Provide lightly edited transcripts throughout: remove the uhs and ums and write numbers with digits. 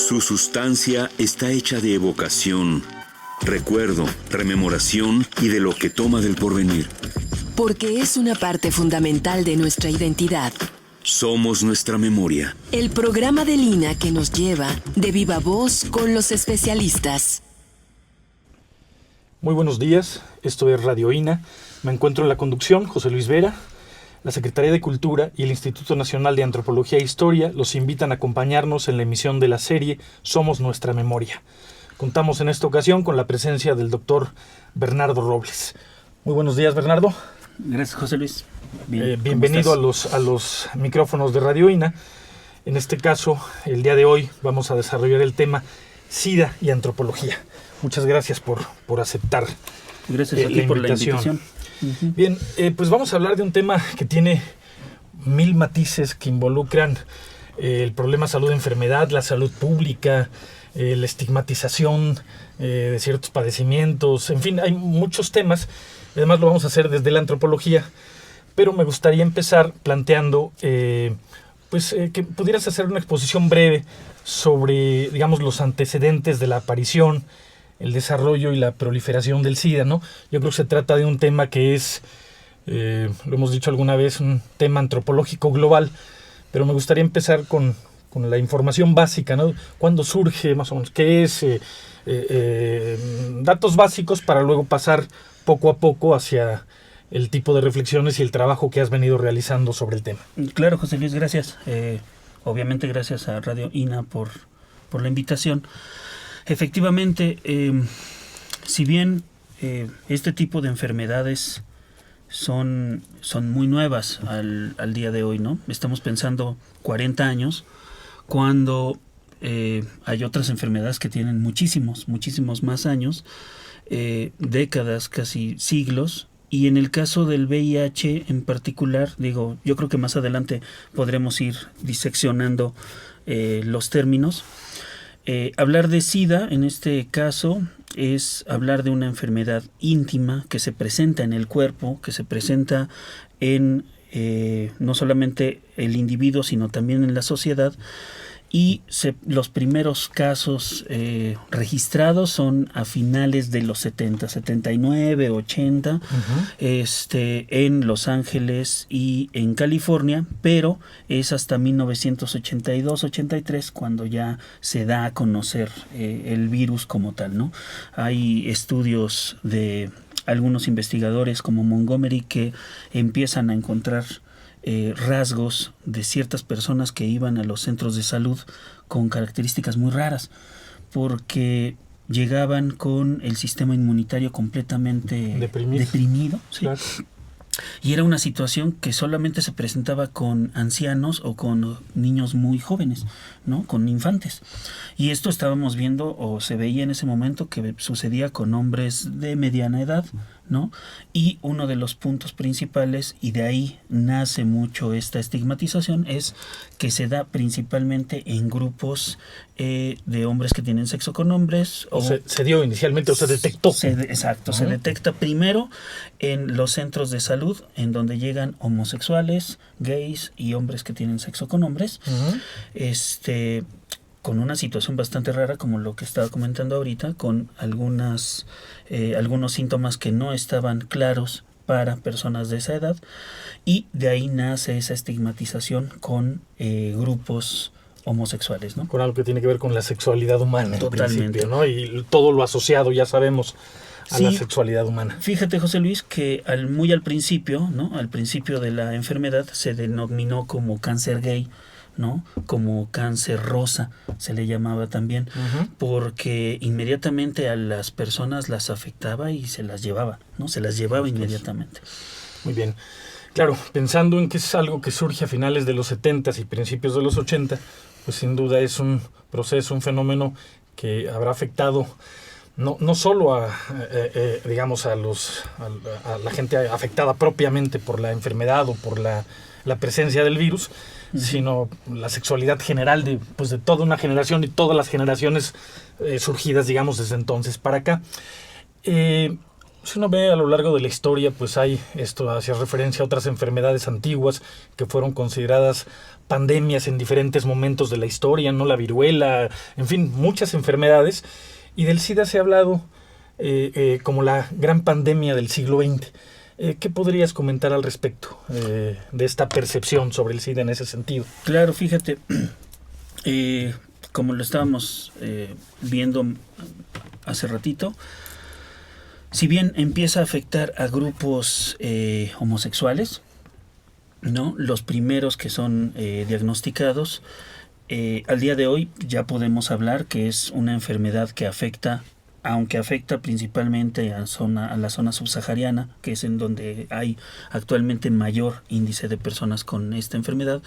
Su sustancia está hecha de evocación, recuerdo, rememoración y de lo que toma del porvenir. Porque es una parte fundamental de nuestra identidad. Somos nuestra memoria. El programa de Lina que nos lleva de viva voz con los especialistas. Muy buenos días, esto es Radio INA. Me encuentro en la conducción, José Luis Vera. La Secretaría de Cultura y el Instituto Nacional de Antropología e Historia los invitan a acompañarnos en la emisión de la serie Somos Nuestra Memoria. Contamos en esta ocasión con la presencia del doctor Bernardo Robles. Muy buenos días, Bernardo. Gracias, José Luis. Bienvenido a los micrófonos de Radio INA. En este caso, el día de hoy vamos a desarrollar el tema SIDA y antropología. Muchas gracias por aceptar. Gracias a ti por la invitación. Uh-huh. Bien, pues vamos a hablar de un tema que tiene 1000 matices que involucran el problema salud-enfermedad, la salud pública, la estigmatización de ciertos padecimientos, en fin, hay muchos temas. Además lo vamos a hacer desde la antropología, pero me gustaría empezar planteando que pudieras hacer una exposición breve sobre, digamos, los antecedentes de la aparición, el desarrollo y la proliferación del SIDA, ¿no? Yo creo que se trata de un tema que es, lo hemos dicho alguna vez, un tema antropológico global, pero me gustaría empezar con la información básica, ¿no? ¿Cuándo surge, más o menos? ¿Qué es? Datos básicos para luego pasar poco a poco hacia el tipo de reflexiones y el trabajo que has venido realizando sobre el tema. Claro, José Luis, gracias. Obviamente gracias a Radio INA por la invitación. Efectivamente, si bien este tipo de enfermedades son muy nuevas al día de hoy, ¿no? Estamos pensando 40 años, cuando hay otras enfermedades que tienen muchísimos más años, décadas, casi siglos. Y en el caso del VIH en particular, yo creo que más adelante podremos ir diseccionando los términos. Hablar de SIDA, en este caso, es hablar de una enfermedad íntima que se presenta en el cuerpo, que se presenta en no solamente el individuo, sino también en la sociedad. Y los primeros casos registrados son a finales de los 70, 79, 80, uh-huh. En Los Ángeles y en California, pero es hasta 1982, 83 cuando ya se da a conocer el virus como tal, ¿no? Hay estudios de algunos investigadores como Montgomery que empiezan a encontrar rasgos de ciertas personas que iban a los centros de salud con características muy raras, porque llegaban con el sistema inmunitario completamente deprimido, ¿sí? Claro. Y era una situación que solamente se presentaba con ancianos o con niños muy jóvenes, ¿no? Con infantes. Y esto estábamos viendo, o se veía en ese momento, que sucedía con hombres de mediana edad, ¿no? Y uno de los puntos principales, y de ahí nace mucho esta estigmatización, es que se da principalmente en grupos de hombres que tienen sexo con hombres. Se dio inicialmente, o se detectó. Exacto, uh-huh. Se detecta primero en los centros de salud, en donde llegan homosexuales, gays y hombres que tienen sexo con hombres, uh-huh. Con una situación bastante rara, como lo que estaba comentando ahorita, con algunos síntomas que no estaban claros para personas de esa edad, y de ahí nace esa estigmatización con grupos homosexuales, ¿no? Con algo que tiene que ver con la sexualidad humana. Totalmente. En principio, ¿no? Y todo lo asociado, ya sabemos, a la sexualidad humana. Fíjate, José Luis, que muy al principio, ¿no? Al principio de la enfermedad se denominó como cáncer gay, ¿no? Como cáncer rosa se le llamaba también, uh-huh. Porque inmediatamente a las personas las afectaba y se las llevaba, ¿no? Se las llevaba inmediatamente. Muy bien. Claro, pensando en que es algo que surge a finales de los 70s y principios de los 80, pues sin duda es un proceso, un fenómeno que habrá afectado no solo a la gente afectada propiamente por la enfermedad o por la presencia del virus, uh-huh. sino la sexualidad general de toda una generación y todas las generaciones surgidas, digamos, desde entonces para acá. Si uno ve a lo largo de la historia, pues hay esto, hacia referencia a otras enfermedades antiguas que fueron consideradas pandemias en diferentes momentos de la historia, ¿no? La viruela, en fin, muchas enfermedades. Y del SIDA se ha hablado como la gran pandemia del siglo XX. ¿Qué podrías comentar al respecto de esta percepción sobre el SIDA en ese sentido? Claro, fíjate, como lo estábamos viendo hace ratito, si bien empieza a afectar a grupos homosexuales, ¿no? Los primeros que son diagnosticados, al día de hoy ya podemos hablar que es una enfermedad que afecta, aunque afecta principalmente a la zona subsahariana, que es en donde hay actualmente mayor índice de personas con esta enfermedad,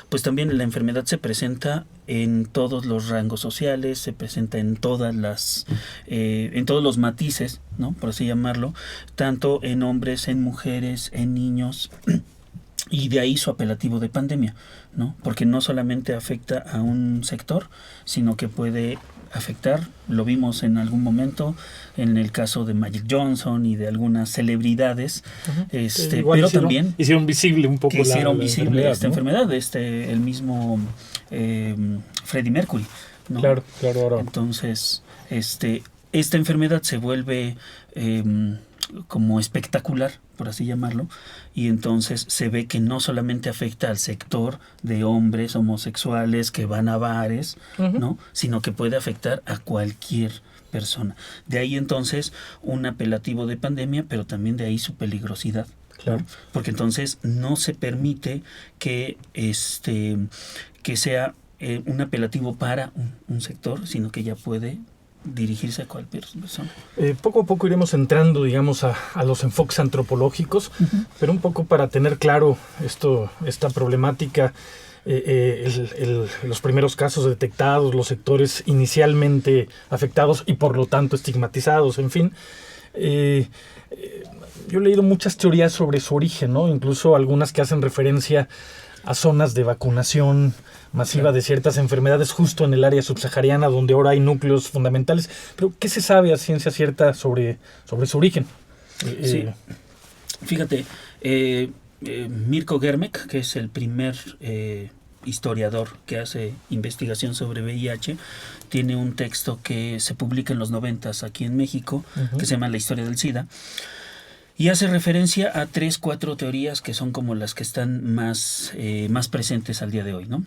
pues también la enfermedad se presenta en todos los rangos sociales, se presenta en todas en todos los matices, ¿no? Por así llamarlo, tanto en hombres, en mujeres, en niños. Y de ahí su apelativo de pandemia, ¿no? Porque no solamente afecta a un sector, sino que puede afectar, lo vimos en algún momento en el caso de Magic Johnson y de algunas celebridades, pero también hicieron visible un poco visible esta enfermedad, el mismo Freddie Mercury, ¿no? Claro, ahora. Entonces, esta enfermedad se vuelve como espectacular, por así llamarlo, y entonces se ve que no solamente afecta al sector de hombres homosexuales que van a bares, ¿no? Sino que puede afectar a cualquier persona. De ahí entonces un apelativo de pandemia, pero también de ahí su peligrosidad. Claro. ¿No? Porque entonces no se permite que sea un apelativo para un sector, sino que ya puede dirigirse a cualquier persona. Poco a poco iremos entrando, digamos, a los enfoques antropológicos, pero un poco para tener claro esta problemática, los primeros casos detectados, los sectores inicialmente afectados y por lo tanto estigmatizados, en fin. Yo he leído muchas teorías sobre su origen, ¿no? Incluso algunas que hacen referencia a zonas de vacunación masiva de ciertas enfermedades justo en el área subsahariana, donde ahora hay núcleos fundamentales. Pero, ¿qué se sabe a ciencia cierta sobre su origen? Sí, fíjate, Mirko Germek, que es el primer historiador que hace investigación sobre VIH, tiene un texto que se publica en los 90s aquí en México, que se llama La historia del SIDA, y hace referencia a 3-4 teorías que son como las que están más presentes al día de hoy, ¿no?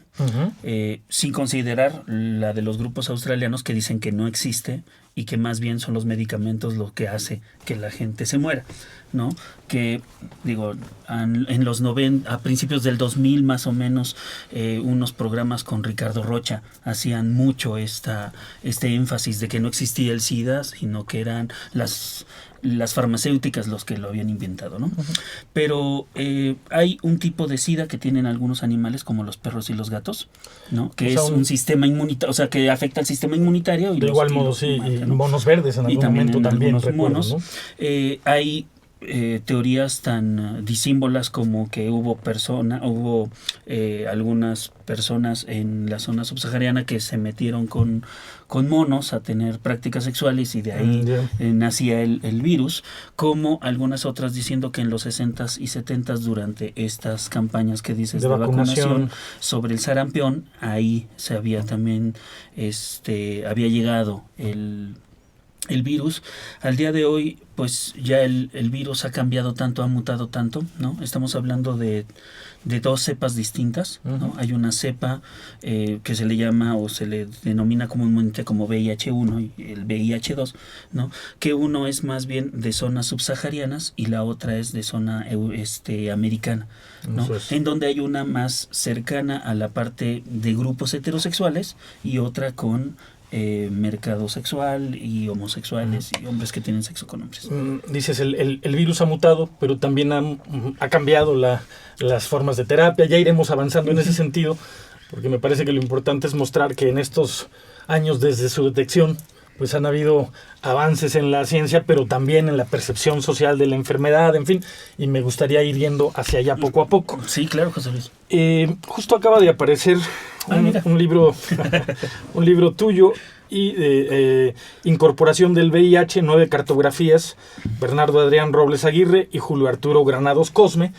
Sin considerar la de los grupos australianos que dicen que no existe y que más bien son los medicamentos lo que hace que la gente se muera, ¿no? Que, digo, en los 90, a principios del 2000 más o menos, unos programas con Ricardo Rocha hacían mucho este énfasis de que no existía el SIDA, sino que eran las farmacéuticas los que lo habían inventado, ¿no? Pero hay un tipo de SIDA que tienen algunos animales como los perros y los gatos, ¿no? Que es un sistema inmunitario, o sea, que afecta al sistema inmunitario. Y de igual modo, sí, y monos verdes en algún momento también recuerdo, monos, ¿no? Hay teorías tan disímbolas como que hubo algunas personas en la zona subsahariana que se metieron con monos a tener prácticas sexuales y de ahí nacía el virus, como algunas otras diciendo que en los 60s y 70s durante estas campañas que dices de vacunación sobre el sarampión, ahí se había también había llegado el virus. Al día de hoy, pues ya el virus ha cambiado tanto, ha mutado tanto, ¿no? Estamos hablando de 2 cepas distintas, ¿no? Hay una cepa que se le llama o se le denomina comúnmente como VIH-1 y el VIH-2, ¿no? Que uno es más bien de zonas subsaharianas y la otra es de zona americana, ¿no? En donde hay una más cercana a la parte de grupos heterosexuales y otra con mercado sexual y homosexuales y hombres que tienen sexo con hombres. Dices, el virus ha mutado, pero también ha cambiado las formas de terapia. Ya iremos avanzando en ese sentido, porque me parece que lo importante es mostrar que en estos años desde su detección, pues han habido avances en la ciencia, pero también en la percepción social de la enfermedad, en fin, y me gustaría ir yendo hacia allá poco a poco. Sí, claro, José Luis. Justo acaba de aparecer un libro un libro tuyo y Incorporación del VIH, 9 cartografías, Bernardo Adrián Robles Aguirre y Julio Arturo Granados Cosme.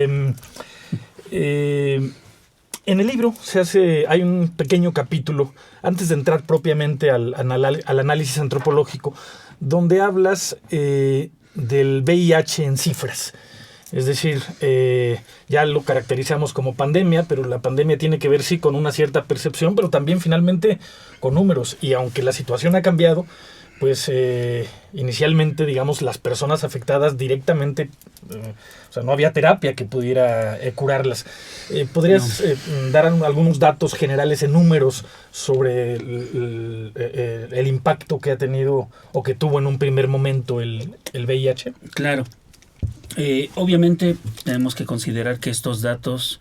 En el libro hay un pequeño capítulo, antes de entrar propiamente al análisis antropológico, donde hablas del VIH en cifras. Es decir, ya lo caracterizamos como pandemia, pero la pandemia tiene que ver, sí, con una cierta percepción, pero también finalmente con números. Y aunque la situación ha cambiado, pues inicialmente, digamos, las personas afectadas directamente, o sea, no había terapia que pudiera curarlas. ¿Podrías dar algunos datos generales en números sobre el impacto que ha tenido o que tuvo en un primer momento el VIH? Claro. Obviamente tenemos que considerar que estos datos,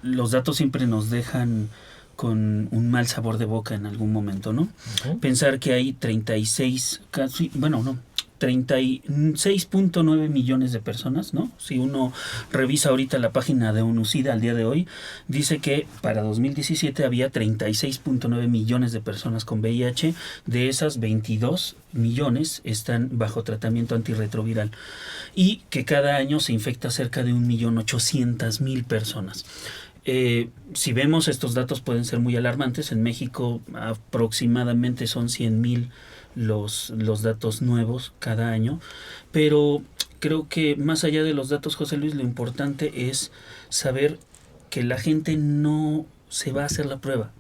los datos siempre nos dejan con un mal sabor de boca en algún momento, ¿no? Uh-huh. Pensar que hay 36.9 millones de personas, ¿no? Si uno revisa ahorita la página de ONUCIDA al día de hoy, dice que para 2017 había 36.9 millones de personas con VIH. De esas, 22 millones están bajo tratamiento antirretroviral y que cada año se infecta cerca de 1.800.000 personas. Si vemos, estos datos pueden ser muy alarmantes. En México aproximadamente son 100.000 los datos nuevos cada año, pero creo que más allá de los datos, José Luis, lo importante es saber que la gente no se va a hacer la prueba.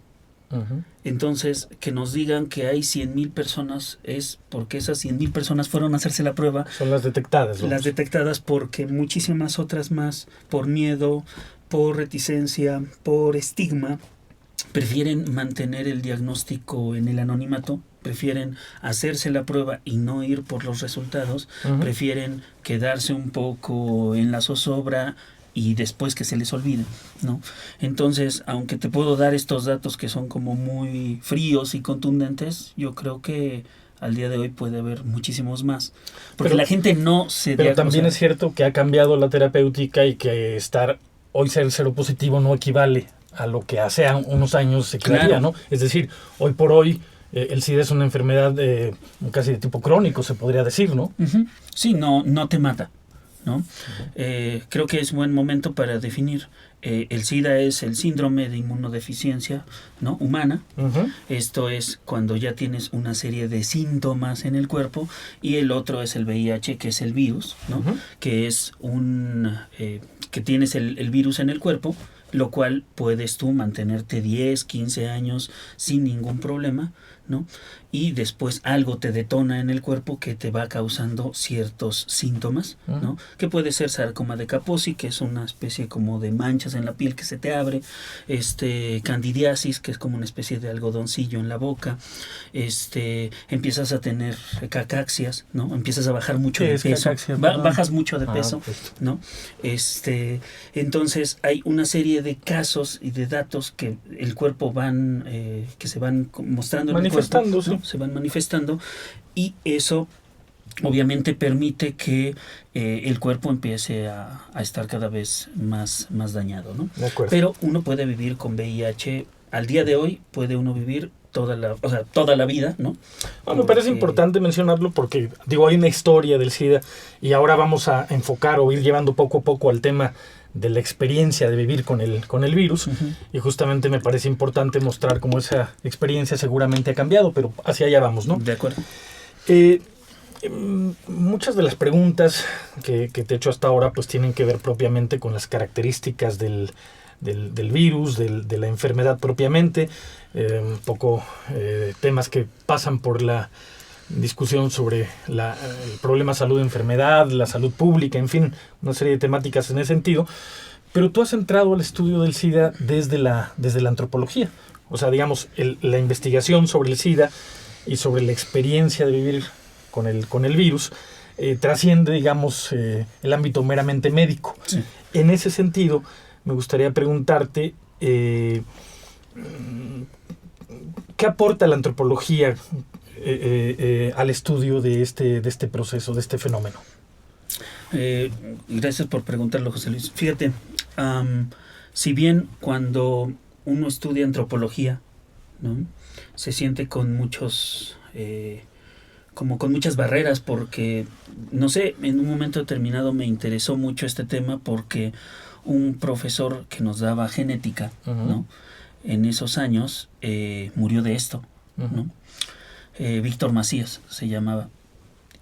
Uh-huh. Entonces, que nos digan que hay 100.000 personas es porque esas 100.000 personas fueron a hacerse la prueba. Son las detectadas. Vamos. Las detectadas, porque muchísimas otras más, por miedo, por reticencia, por estigma, prefieren mantener el diagnóstico en el anonimato, prefieren hacerse la prueba y no ir por los resultados, uh-huh. Prefieren quedarse un poco en la zozobra y después que se les olvide, ¿no? Entonces, aunque te puedo dar estos datos que son como muy fríos y contundentes, yo creo que al día de hoy puede haber muchísimos más. Porque la gente no se... Pero también es cierto que ha cambiado la terapéutica y que hoy ser seropositivo no equivale a lo que hace unos años se equivalía, claro, ¿no? Es decir, hoy por hoy el SIDA es una enfermedad casi de tipo crónico, se podría decir, ¿no? Uh-huh. Sí, no te mata, ¿no? Uh-huh. Creo que es buen momento para definir. El SIDA es el síndrome de inmunodeficiencia, ¿no?, humana. Uh-huh. Esto es cuando ya tienes una serie de síntomas en el cuerpo, y el otro es el VIH, que es el virus, ¿no? Uh-huh. Que es que tienes el virus en el cuerpo, lo cual puedes tú mantenerte 10, 15 años sin ningún problema, ¿no? Y después algo te detona en el cuerpo que te va causando ciertos síntomas, ¿no? Que puede ser sarcoma de Kaposi, que es una especie como de manchas en la piel que se te abre, candidiasis, que es como una especie de algodoncillo en la boca, empiezas a tener cacaxias, ¿no? Empiezas a bajar mucho de peso, bajas mucho de peso, ¿no? Entonces hay una serie de casos y de datos que el cuerpo que se van mostrando manifestando, en el cuerpo, ¿no? Se van manifestando, y eso obviamente permite que el cuerpo empiece a estar cada vez más dañado, ¿no? Pero uno puede vivir con VIH, al día de hoy puede uno vivir toda la vida, ¿no? Me parece importante mencionarlo porque, hay una historia del SIDA, y ahora vamos a enfocar o ir llevando poco a poco al tema de la experiencia de vivir con el virus. Uh-huh. Y justamente me parece importante mostrar cómo esa experiencia seguramente ha cambiado, pero hacia allá vamos, ¿no? De acuerdo. Muchas de las preguntas que te he hecho hasta ahora pues tienen que ver propiamente con las características del virus, de la enfermedad propiamente, un poco temas que pasan por la discusión sobre el problema salud-enfermedad, la salud pública, en fin, una serie de temáticas en ese sentido. Pero tú has entrado al estudio del SIDA desde la antropología. O sea, la investigación sobre el SIDA y sobre la experiencia de vivir con el virus trasciende, el ámbito meramente médico. Sí. En ese sentido, me gustaría preguntarte ¿qué aporta la antropología al estudio de este proceso, de este fenómeno? Gracias por preguntarlo, José Luis. Fíjate, si bien cuando uno estudia antropología, ¿no?, se siente con muchos, como con muchas barreras, porque, no sé, en un momento determinado me interesó mucho este tema porque un profesor que nos daba genética, ¿no?, en esos años murió de esto, ¿no? Víctor Macías se llamaba.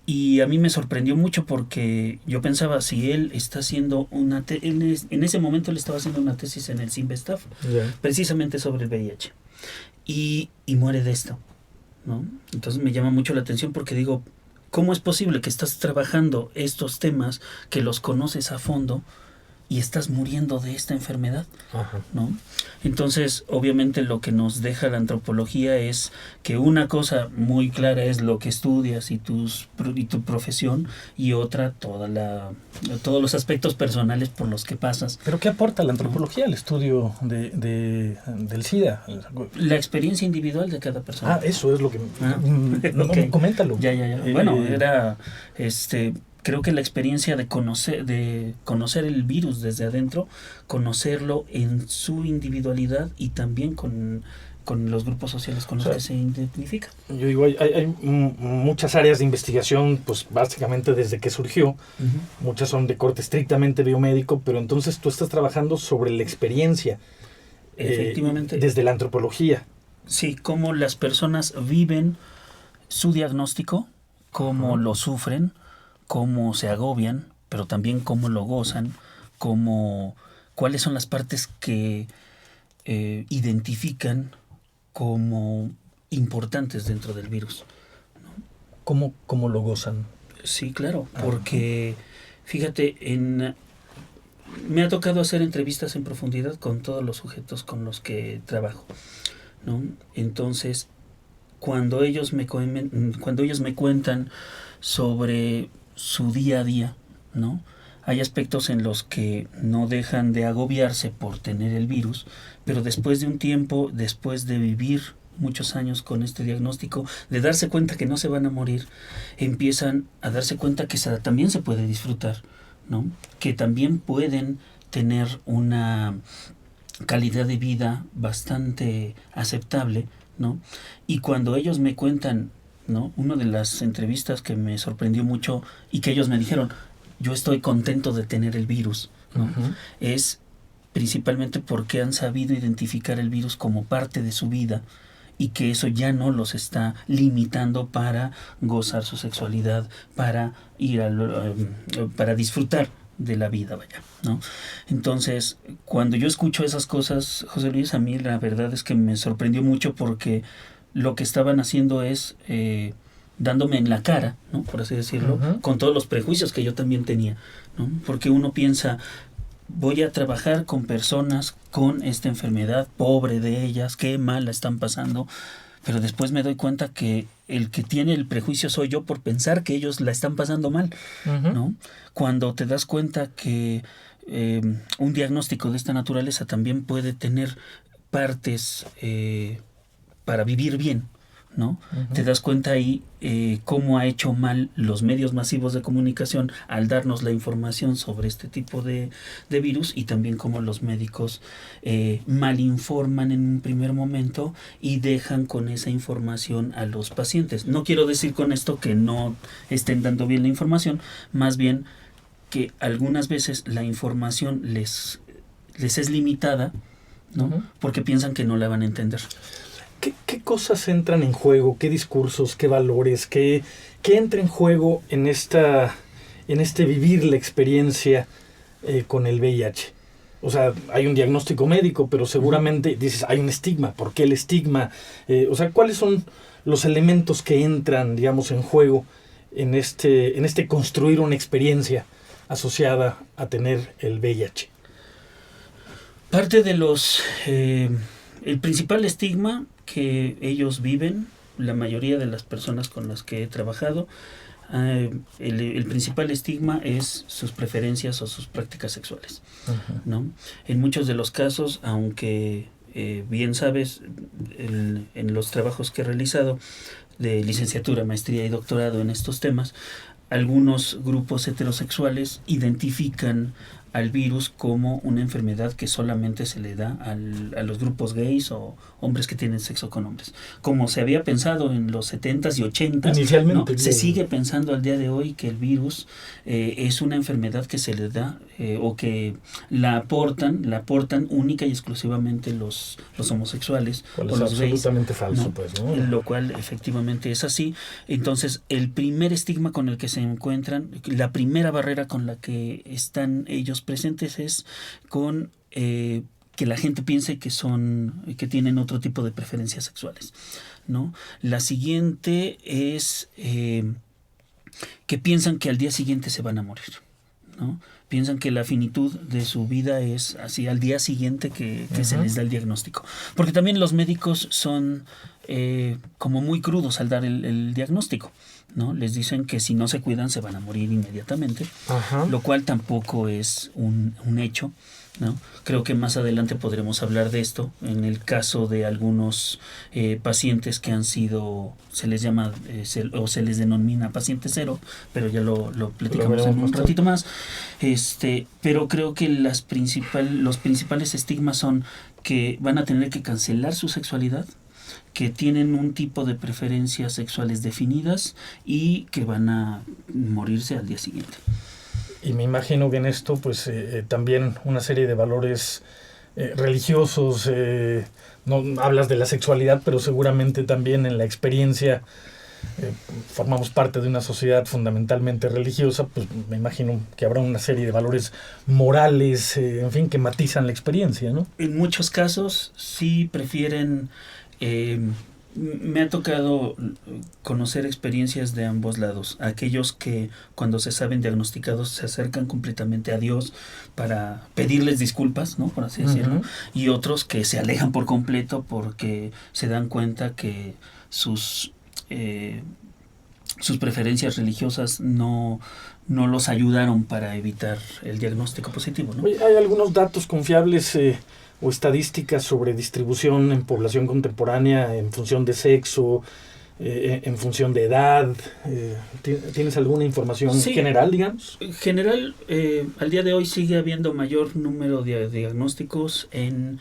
Y a mí me sorprendió mucho porque yo pensaba, si él está haciendo en ese momento él estaba haciendo una tesis en el CIMBESTAF, precisamente sobre el VIH. Y muere de esto, ¿no? Entonces me llama mucho la atención porque digo, ¿cómo es posible que estás trabajando estos temas, que los conoces a fondo, y estás muriendo de esta enfermedad? Ajá. ¿No? Entonces, obviamente lo que nos deja la antropología es que una cosa muy clara es lo que estudias y tu profesión, y otra todos los aspectos personales por los que pasas. ¿Pero qué aporta la antropología al estudio del SIDA? La experiencia individual de cada persona. Eso es lo que... Okay. Coméntalo. Ya. Bueno, era... creo que la experiencia de conocer el virus desde adentro, conocerlo en su individualidad y también con los grupos sociales con los que se identifica. Yo digo, hay muchas áreas de investigación, pues básicamente desde que surgió. Muchas son de corte estrictamente biomédico, pero entonces tú estás trabajando sobre la experiencia. Efectivamente. Desde la antropología. Sí, cómo las personas viven su diagnóstico, cómo lo sufren, cómo se agobian, pero también cómo lo gozan, cuáles son las partes que identifican como importantes dentro del virus, ¿no? ¿Cómo lo gozan? Sí, claro, porque fíjate, me ha tocado hacer entrevistas en profundidad con todos los sujetos con los que trabajo, ¿no? Entonces, cuando ellos me cuentan sobre su día a día, ¿no?, hay aspectos en los que no dejan de agobiarse por tener el virus, pero después de un tiempo, después de vivir muchos años con este diagnóstico, de darse cuenta que no se van a morir, empiezan a darse cuenta que también se puede disfrutar, ¿no?, que también pueden tener una calidad de vida bastante aceptable, ¿no? Y cuando ellos me cuentan, ¿no?, una de las entrevistas que me sorprendió mucho y que ellos me dijeron, yo estoy contento de tener el virus, ¿no? Es principalmente porque han sabido identificar el virus como parte de su vida y que eso ya no los está limitando para gozar su sexualidad, para para disfrutar de la vida, vaya, ¿no? Entonces, cuando yo escucho esas cosas, José Luis, a mí la verdad es que me sorprendió mucho porque lo que estaban haciendo es dándome en la cara, ¿no?, por así decirlo, con todos los prejuicios que yo también tenía, ¿no? Porque uno piensa, voy a trabajar con personas con esta enfermedad, pobre de ellas, qué mal la están pasando, pero después me doy cuenta que el que tiene el prejuicio soy yo por pensar que ellos la están pasando mal, ¿no? Cuando te das cuenta que un diagnóstico de esta naturaleza también puede tener partes para vivir bien, ¿no? Te das cuenta ahí cómo ha hecho mal los medios masivos de comunicación al darnos la información sobre este tipo de virus, y también cómo los médicos malinforman en un primer momento y dejan con esa información a los pacientes. No quiero decir con esto que no estén dando bien la información, más bien que algunas veces la información les es limitada, ¿no? Porque piensan que no la van a entender. ¿Qué cosas entran en juego? ¿Qué discursos? ¿Qué valores? ¿Qué entra en juego en este vivir la experiencia con el VIH? O sea, hay un diagnóstico médico, pero seguramente dices, hay un estigma. ¿Por qué el estigma? O sea, ¿cuáles son los elementos que entran, digamos, en juego en este construir una experiencia asociada a tener el VIH? Parte de el principal estigma que ellos viven, la mayoría de las personas con las que he trabajado, el principal estigma es sus preferencias o sus prácticas sexuales, ¿no? En muchos de los casos, aunque bien sabes, en los trabajos que he realizado de licenciatura, maestría y doctorado en estos temas, algunos grupos heterosexuales identifican al virus como una enfermedad que solamente se le da a los grupos gays o hombres que tienen sexo con hombres. Como se había pensado en los 70s y 80s, inicialmente, ¿no? Se sigue pensando al día de hoy que el virus es una enfermedad que se le da o que la aportan única y exclusivamente los homosexuales o los gays. Absolutamente falso, ¿no? Pues, ¿no? Lo cual efectivamente es así. Entonces, el primer estigma con el que se encuentran, la primera barrera con la que están ellos presentes es con que la gente piense que tienen otro tipo de preferencias sexuales, ¿no? La siguiente es que piensan que al día siguiente se van a morir, ¿no? Piensan que la finitud de su vida es así al día siguiente que se les da el diagnóstico. Porque también los médicos son como muy crudos al dar el diagnóstico, ¿no? Les dicen que si no se cuidan se van a morir inmediatamente, lo cual tampoco es un hecho, ¿no? Creo que más adelante podremos hablar de esto en el caso de algunos pacientes que han sido, se les llama o se les denomina paciente cero, pero ya lo platicamos en un ratito más. Pero creo que los principales estigmas son que van a tener que cancelar su sexualidad, que tienen un tipo de preferencias sexuales definidas y que van a morirse al día siguiente. Y me imagino que en esto, pues también una serie de valores religiosos, no hablas de la sexualidad, pero seguramente también en la experiencia, formamos parte de una sociedad fundamentalmente religiosa, pues me imagino que habrá una serie de valores morales, en fin, que matizan la experiencia, ¿no? En muchos casos sí prefieren... me ha tocado conocer experiencias de ambos lados. Aquellos que cuando se saben diagnosticados se acercan completamente a Dios para pedirles disculpas, ¿no? Por así decirlo. Y otros que se alejan por completo porque se dan cuenta que sus preferencias religiosas no los ayudaron para evitar el diagnóstico positivo, ¿no? Hay algunos datos confiables o estadísticas sobre distribución en población contemporánea en función de sexo, en función de edad. ¿Tienes alguna información general, digamos? En general, al día de hoy sigue habiendo mayor número de diagnósticos en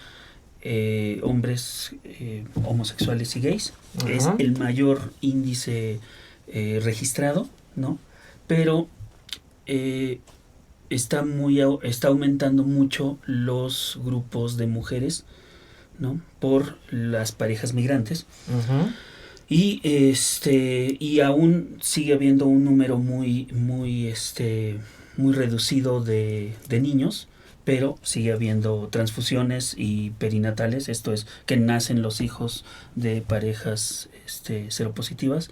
hombres homosexuales y gays. Es el mayor índice registrado, ¿no? Pero está aumentando mucho los grupos de mujeres, ¿no? Por las parejas migrantes. Y aún sigue habiendo un número muy reducido de niños, pero sigue habiendo transfusiones y perinatales, esto es, que nacen los hijos de parejas seropositivas.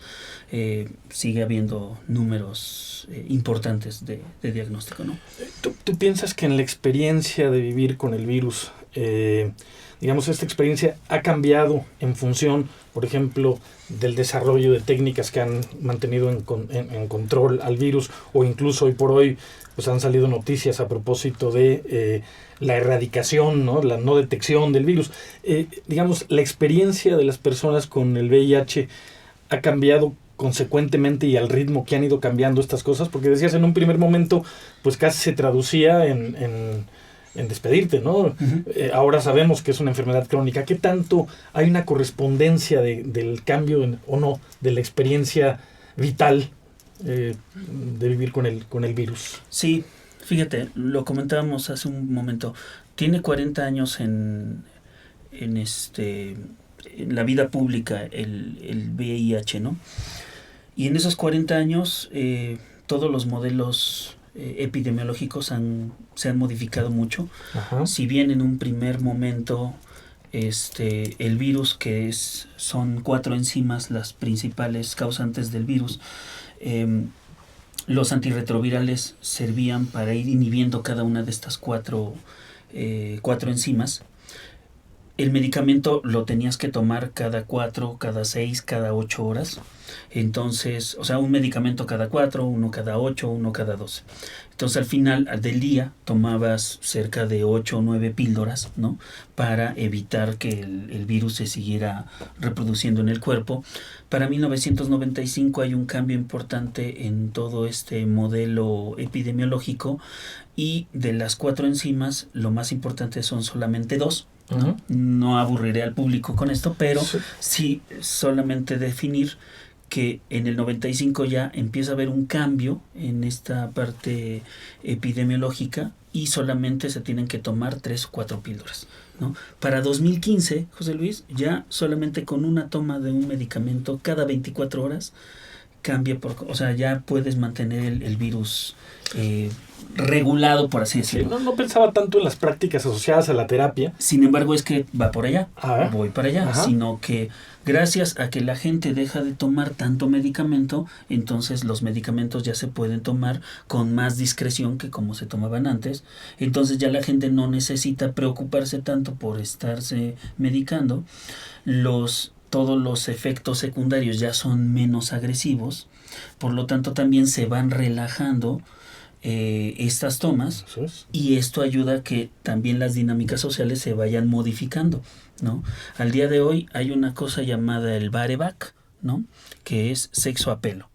Sigue habiendo números importantes de diagnóstico, ¿no? ¿Tú piensas que en la experiencia de vivir con el virus, digamos, esta experiencia ha cambiado en función, por ejemplo, del desarrollo de técnicas que han mantenido en control al virus, o incluso hoy por hoy pues han salido noticias a propósito de la erradicación, ¿no? La no detección del virus? Digamos, la experiencia de las personas con el VIH ha cambiado consecuentemente y al ritmo que han ido cambiando estas cosas, porque decías en un primer momento pues casi se traducía en despedirte, ¿no? Ahora sabemos que es una enfermedad crónica. ¿Qué tanto hay una correspondencia del cambio o no de la experiencia vital de vivir con el virus? Sí, fíjate, lo comentábamos hace un momento. Tiene 40 años en la vida pública el VIH, ¿no? Y en esos 40 años todos los modelos epidemiológicos se han modificado mucho. Si bien en un primer momento el virus, son 4 enzimas las principales causantes del virus, los antirretrovirales servían para ir inhibiendo cada una de estas 4 enzimas. El medicamento lo tenías que tomar cada 4, cada 6, cada 8 horas. Entonces, o sea, un medicamento cada 4, uno cada 8, uno cada 12. Entonces al final del día tomabas cerca de 8 o 9 píldoras, ¿no? Para evitar que el virus se siguiera reproduciendo en el cuerpo. Para 1995 hay un cambio importante en todo este modelo epidemiológico, y de las 4 enzimas, lo más importante son solamente 2. ¿No? Uh-huh. No aburriré al público con esto, pero sí solamente definir que en el 95 ya empieza a haber un cambio en esta parte epidemiológica y solamente se tienen que tomar 3 o 4 píldoras, ¿no? Para 2015, José Luis, ya solamente con una toma de un medicamento cada 24 horas cambia, o sea, ya puedes mantener el virus regulado, por así decirlo. No pensaba tanto en las prácticas asociadas a la terapia. Sin embargo, es que va por allá, voy para allá, Ajá. Sino que gracias a que la gente deja de tomar tanto medicamento, entonces los medicamentos ya se pueden tomar con más discreción que como se tomaban antes. Entonces ya la gente no necesita preocuparse tanto por estarse medicando. Todos los efectos secundarios ya son menos agresivos, por lo tanto también se van relajando estas tomas, y esto ayuda a que también las dinámicas sociales se vayan modificando, ¿no? Al día de hoy hay una cosa llamada el bareback, ¿no? Que es sexo a pelo,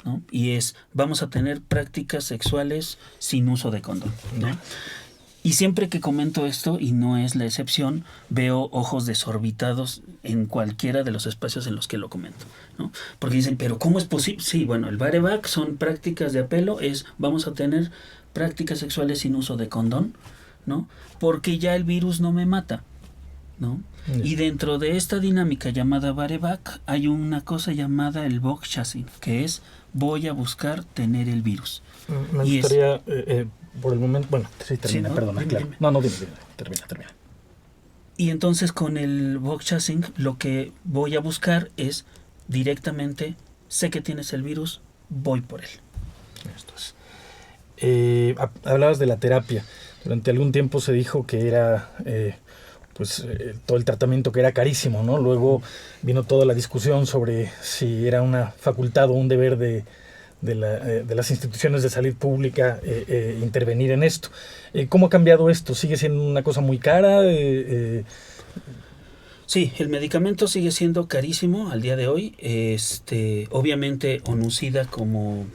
¿no? Y vamos a tener prácticas sexuales sin uso de condón, ¿no? Y siempre que comento esto, y no es la excepción, veo ojos desorbitados en cualquiera de los espacios en los que lo comento, ¿no? Porque dicen, ¿pero cómo es posible? Sí, bueno, el bareback son prácticas de apelo, vamos a tener prácticas sexuales sin uso de condón, ¿no? Porque ya el virus no me mata, ¿no? Y dentro de esta dinámica llamada bareback hay una cosa llamada el box chasing, que es voy a buscar tener el virus. Me gustaría... por el momento, bueno, sí, termina, ¿no? Perdona, Dime, claro. dime. No, dime, termina. Y entonces con el box chasing lo que voy a buscar es directamente, sé que tienes el virus, voy por él. Esto es. Hablabas de la terapia. Durante algún tiempo se dijo que era todo el tratamiento que era carísimo, ¿no? Luego vino toda la discusión sobre si era una facultad o un deber de las instituciones de salud pública intervenir en esto. ¿Cómo ha cambiado esto? ¿Sigue siendo una cosa muy cara? Sí, el medicamento sigue siendo carísimo al día de hoy. Obviamente ONUCIDA como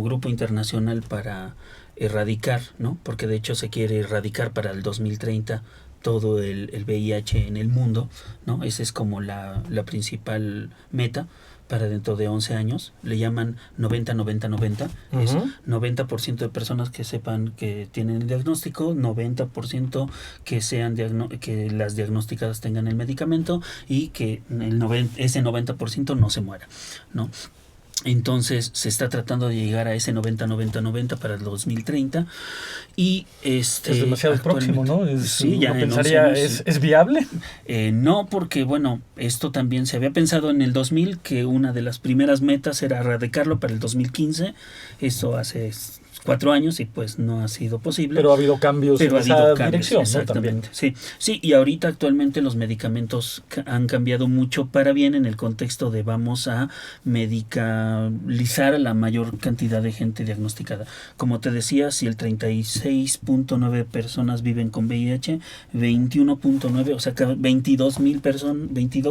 grupo internacional para erradicar, ¿no? Porque de hecho se quiere erradicar para el 2030 todo el VIH en el mundo, ¿no? Esa es como la principal meta para dentro de 11 años. Le llaman 90-90-90. Uh-huh. Es 90% de personas que sepan que tienen el diagnóstico, 90% que las diagnosticadas tengan el medicamento, y que ese 90% no se muera, ¿no? Entonces se está tratando de llegar a ese 90-90-90 para el 2030, y es demasiado próximo, ¿no? Sí, ya pensaría, ¿es viable? No, porque bueno, esto también se había pensado en el 2000, que una de las primeras metas era erradicarlo para el 2015. Eso hace 4 años y pues no ha sido posible. Pero ha habido cambios en esa dirección, ¿no? También. Sí, y ahorita actualmente los medicamentos han cambiado mucho para bien, en el contexto de vamos a medicalizar a la mayor cantidad de gente diagnosticada. Como te decía, si el 36.9 personas viven con VIH, 21.9, o sea que 22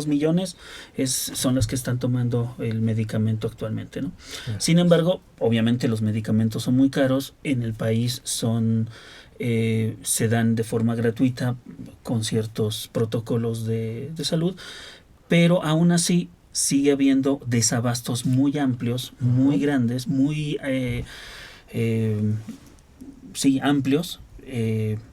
millones son las que están tomando el medicamento actualmente, ¿no? Sí. Sin embargo, obviamente los medicamentos son muy caros. En el país se dan de forma gratuita con ciertos protocolos de salud, pero aún así sigue habiendo desabastos muy amplios, muy grandes, muy amplios,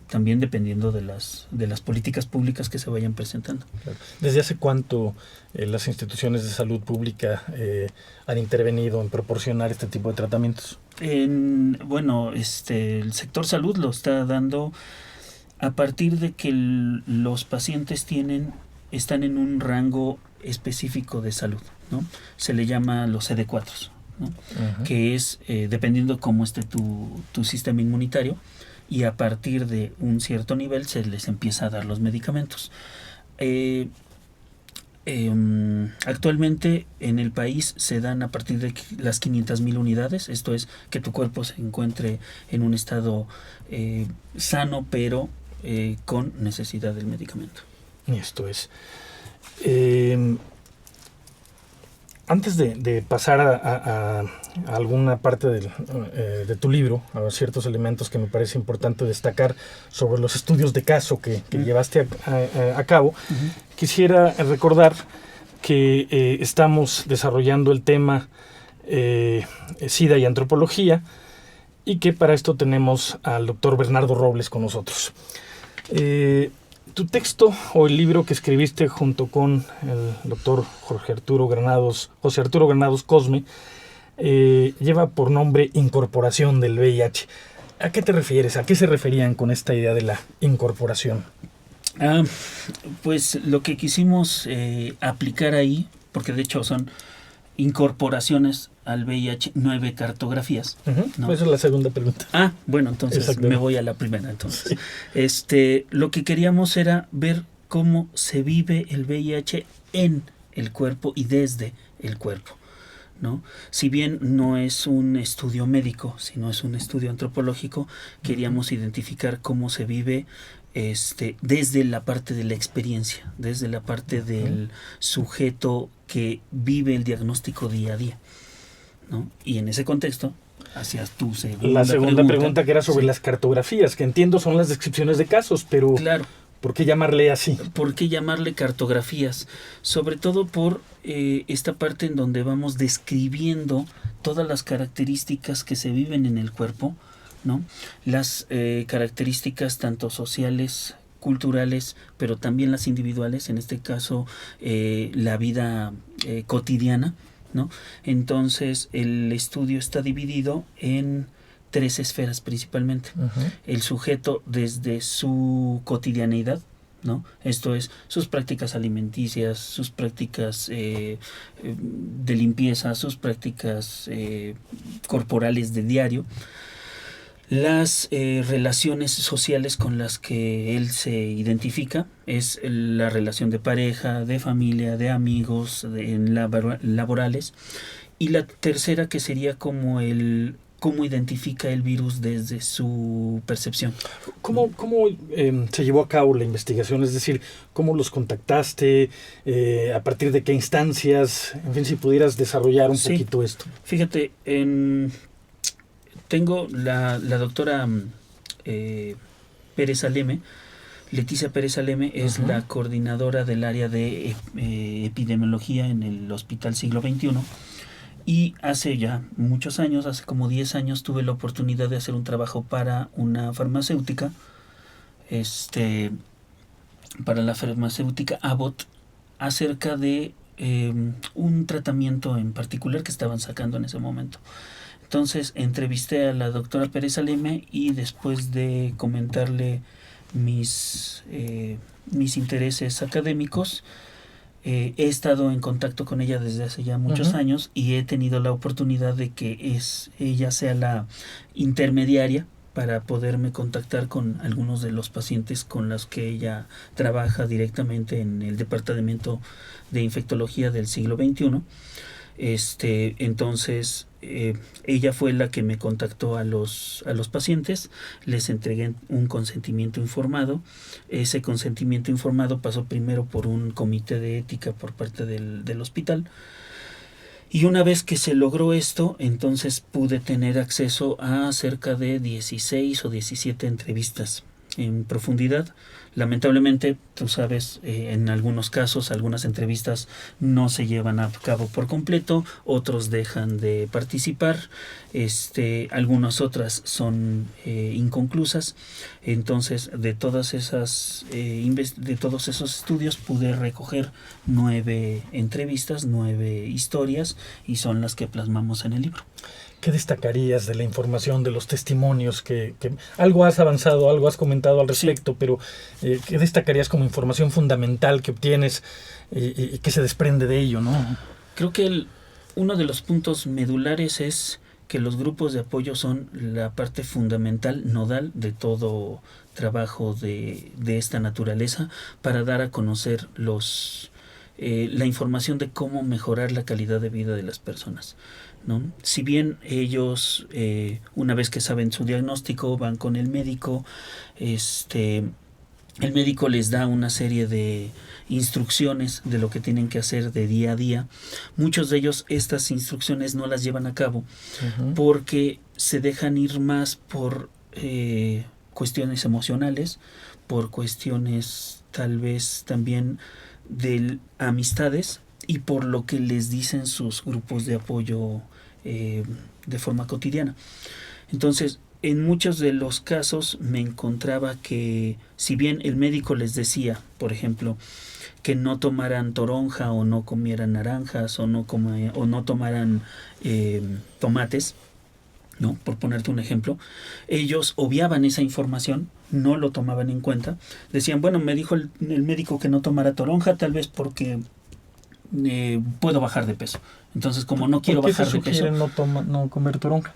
también dependiendo de las políticas públicas que se vayan presentando. Claro. ¿Desde hace cuánto las instituciones de salud pública han intervenido en proporcionar este tipo de tratamientos? El sector salud lo está dando a partir de que los pacientes están en un rango específico de salud, ¿no? Se le llama los CD4, ¿no? Uh-huh. Que es dependiendo cómo esté tu sistema inmunitario, y a partir de un cierto nivel se les empieza a dar los medicamentos. Actualmente en el país se dan a partir de las 500,000 unidades, esto es que tu cuerpo se encuentre en un estado sano, pero con necesidad del medicamento. Esto es. Antes de pasar a alguna parte de tu libro, a ciertos elementos que me parece importante destacar sobre los estudios de caso que llevaste a cabo, quisiera recordar que estamos desarrollando el tema SIDA y antropología, y que para esto tenemos al doctor Bernardo Robles con nosotros. Tu texto o el libro que escribiste junto con el doctor José Arturo Granados Cosme lleva por nombre Incorporación del VIH. ¿A qué te refieres? ¿A qué se referían con esta idea de la incorporación? Pues lo que quisimos aplicar ahí, porque de hecho son incorporaciones al VIH, 9 cartografías. ¿No? Esa es la segunda pregunta. Bueno, entonces me voy a la primera. Entonces, lo que queríamos era ver cómo se vive el VIH en el cuerpo y desde el cuerpo, ¿no? Si bien no es un estudio médico, sino es un estudio antropológico, queríamos identificar cómo se vive desde la parte de la experiencia, desde la parte del sujeto que vive el diagnóstico día a día, ¿no? Y en ese contexto, hacia tu segunda pregunta que era sobre las cartografías, que entiendo son las descripciones de casos, pero claro, ¿por qué llamarle así? ¿Por qué llamarle cartografías? Sobre todo por esta parte en donde vamos describiendo todas las características que se viven en el cuerpo, ¿no? Las características tanto sociales, culturales, pero también las individuales, en este caso la vida cotidiana, ¿no? Entonces el estudio está dividido en 3 esferas principalmente. El sujeto desde su cotidianeidad, ¿no? Esto es sus prácticas alimenticias, sus prácticas de limpieza, sus prácticas corporales de diario, las relaciones sociales con las que él se identifica, es la relación de pareja, de familia, de amigos, laborales, y la tercera que sería como cómo identifica el virus desde su percepción. ¿Cómo se llevó a cabo la investigación? Es decir, ¿cómo los contactaste? ¿A partir de qué instancias? En fin, si pudieras desarrollar un poquito esto. Fíjate, tengo la doctora Pérez Aleme, Leticia Pérez Aleme, es la coordinadora del área de epidemiología en el Hospital Siglo XXI. Y hace ya muchos años, hace como 10 años, tuve la oportunidad de hacer un trabajo para una farmacéutica, para la farmacéutica Abbott, acerca de un tratamiento en particular que estaban sacando en ese momento. Entonces entrevisté a la doctora Pérez Aleme y después de comentarle mis intereses académicos, he estado en contacto con ella desde hace ya muchos años y he tenido la oportunidad de que ella sea la intermediaria para poderme contactar con algunos de los pacientes con los que ella trabaja directamente en el departamento de infectología del Siglo XXI. Entonces ella fue la que me contactó a los pacientes, les entregué un consentimiento informado. Ese consentimiento informado pasó primero por un comité de ética por parte del hospital, y una vez que se logró esto, entonces pude tener acceso a cerca de 16 o 17 entrevistas en profundidad. Lamentablemente, tú sabes, en algunos casos, algunas entrevistas no se llevan a cabo por completo, otros dejan de participar, algunas otras son inconclusas. Entonces, de todos esos estudios pude recoger 9 entrevistas, 9 historias, y son las que plasmamos en el libro. ¿Qué destacarías de la información, de los testimonios que algo has avanzado, algo has comentado al respecto, sí, pero qué destacarías como información fundamental que obtienes y que se desprende de ello, ¿no? Creo que uno de los puntos medulares es que los grupos de apoyo son la parte fundamental, nodal de todo trabajo de esta naturaleza, para dar a conocer los la información de cómo mejorar la calidad de vida de las personas, ¿no? Si bien ellos, una vez que saben su diagnóstico, van con el médico, el médico les da una serie de instrucciones de lo que tienen que hacer de día a día. Muchos de ellos estas instrucciones no las llevan a cabo porque se dejan ir más por cuestiones emocionales, por cuestiones tal vez también de amistades y por lo que les dicen sus grupos de apoyo de forma cotidiana. Entonces, en muchos de los casos me encontraba que si bien el médico les decía, por ejemplo, que no tomaran toronja o no comieran naranjas o no tomaran tomates, ¿no? Por ponerte un ejemplo, ellos obviaban esa información, no lo tomaban en cuenta. Decían, bueno, me dijo el médico que no tomara toronja, tal vez porque puedo bajar de peso. Entonces, como no quiero bajar de peso, no comer toronja.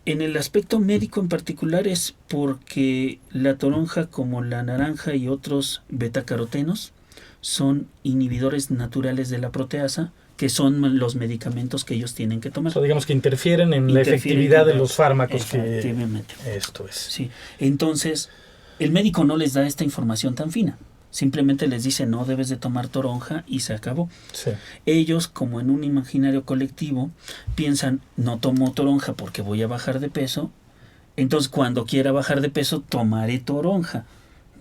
En el aspecto médico en particular es porque la toronja, como la naranja y otros betacarotenos, son inhibidores naturales de la proteasa, que son los medicamentos que ellos tienen que tomar. O sea, digamos que interfieren en la efectividad de los fármacos. Efectivamente. Esto es. Sí. Entonces, el médico no les da esta información tan fina. Simplemente les dice, no debes de tomar toronja y se acabó. Sí. Ellos, como en un imaginario colectivo, piensan, no tomo toronja porque voy a bajar de peso, entonces cuando quiera bajar de peso tomaré toronja,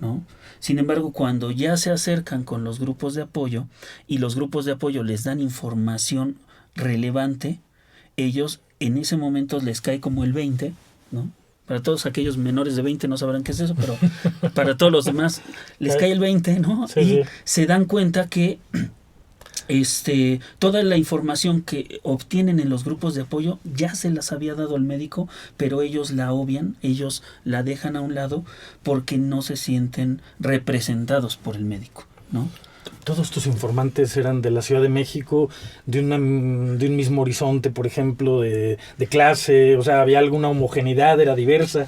¿no? Sin embargo, cuando ya se acercan con los grupos de apoyo y los grupos de apoyo les dan información relevante, ellos en ese momento les cae como el 20, ¿no? Para todos aquellos menores de 20 no sabrán qué es eso, pero para todos los demás les cae el 20, ¿no? Sí, y sí. se dan cuenta que toda la información que obtienen en los grupos de apoyo ya se las había dado el médico, pero ellos la obvian, ellos la dejan a un lado porque no se sienten representados por el médico, ¿no? Todos tus informantes eran de la Ciudad de México, de un mismo horizonte, por ejemplo, de clase, o sea, había alguna homogeneidad, era diversa.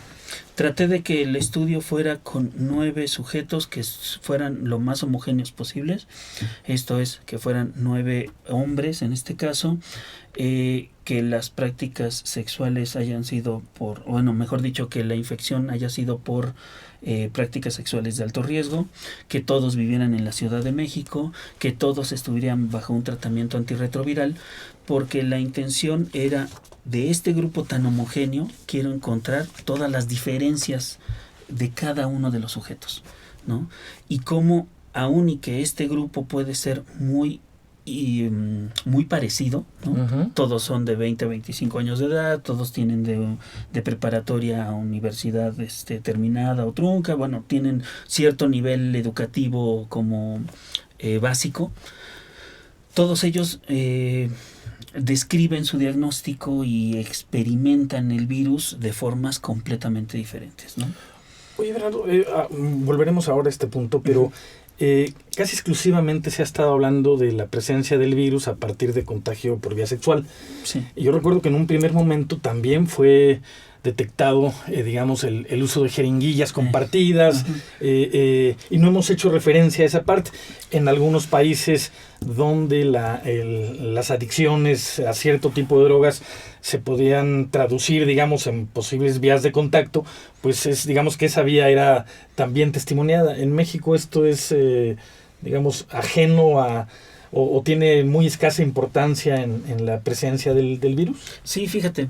Traté de que el estudio fuera con 9 sujetos que fueran lo más homogéneos posibles. Esto es, que fueran 9 hombres en este caso, que las prácticas sexuales hayan sido mejor dicho, que la infección haya sido por prácticas sexuales de alto riesgo, que todos vivieran en la Ciudad de México, que todos estuvieran bajo un tratamiento antirretroviral, porque la intención era, de este grupo tan homogéneo, quiero encontrar todas las diferencias de cada uno de los sujetos, ¿no? Y cómo, aun y que este grupo puede ser muy parecido, ¿no? Uh-huh. Todos son de 20 a 25 años de edad, todos tienen de preparatoria a universidad terminada o trunca, bueno, tienen cierto nivel educativo como básico. Todos ellos describen su diagnóstico y experimentan el virus de formas completamente diferentes, ¿no? Oye, Bernardo, volveremos ahora a este punto, pero casi exclusivamente se ha estado hablando de la presencia del virus a partir de contagio por vía sexual. Sí. Y yo recuerdo que en un primer momento también fue detectado, digamos, el uso de jeringuillas compartidas, y no hemos hecho referencia a esa parte. En algunos países donde las adicciones a cierto tipo de drogas se podían traducir, digamos, en posibles vías de contacto, pues digamos que esa vía era también testimoniada. En México esto es, digamos, ajeno a, o tiene muy escasa importancia en la presencia del virus. Sí, fíjate,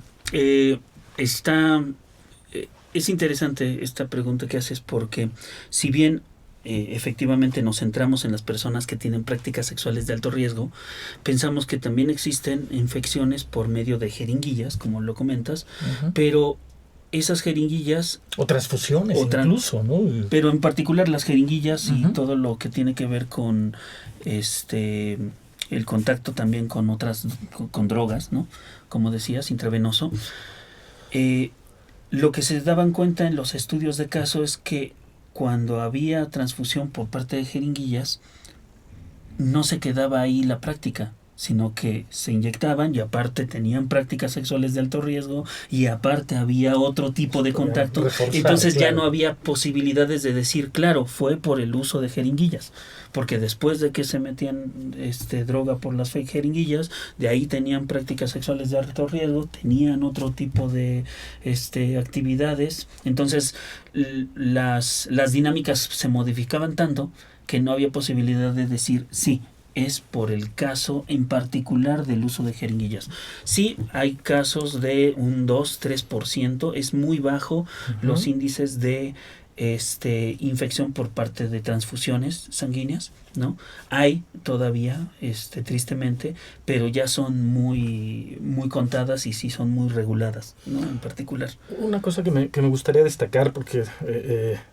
es interesante esta pregunta que haces, porque si bien efectivamente nos centramos en las personas que tienen prácticas sexuales de alto riesgo, pensamos que también existen infecciones por medio de jeringuillas, como lo comentas, uh-huh. Pero esas jeringuillas... O transfusiones incluso, ¿no? Pero en particular las jeringuillas, uh-huh. Y todo lo que tiene que ver con el contacto también con con drogas, ¿no? Como decías, intravenoso. Lo que se daban cuenta en los estudios de caso es que cuando había transfusión por parte de jeringuillas, no se quedaba ahí la práctica, sino que se inyectaban y aparte tenían prácticas sexuales de alto riesgo y aparte había otro tipo de contacto. Entonces ya no había posibilidades de decir, claro, fue por el uso de jeringuillas, porque después de que se metían droga por las jeringuillas, de ahí tenían prácticas sexuales de alto riesgo, tenían otro tipo de actividades. Entonces las dinámicas se modificaban tanto que no había posibilidad de decir sí, es por el caso en particular del uso de jeringuillas. Sí, hay casos de un 2-3%, es muy bajo los índices de infección por parte de transfusiones sanguíneas, ¿no? Hay todavía, tristemente, pero ya son muy, muy contadas y sí son muy reguladas, ¿no? En particular. Una cosa que me gustaría destacar, porque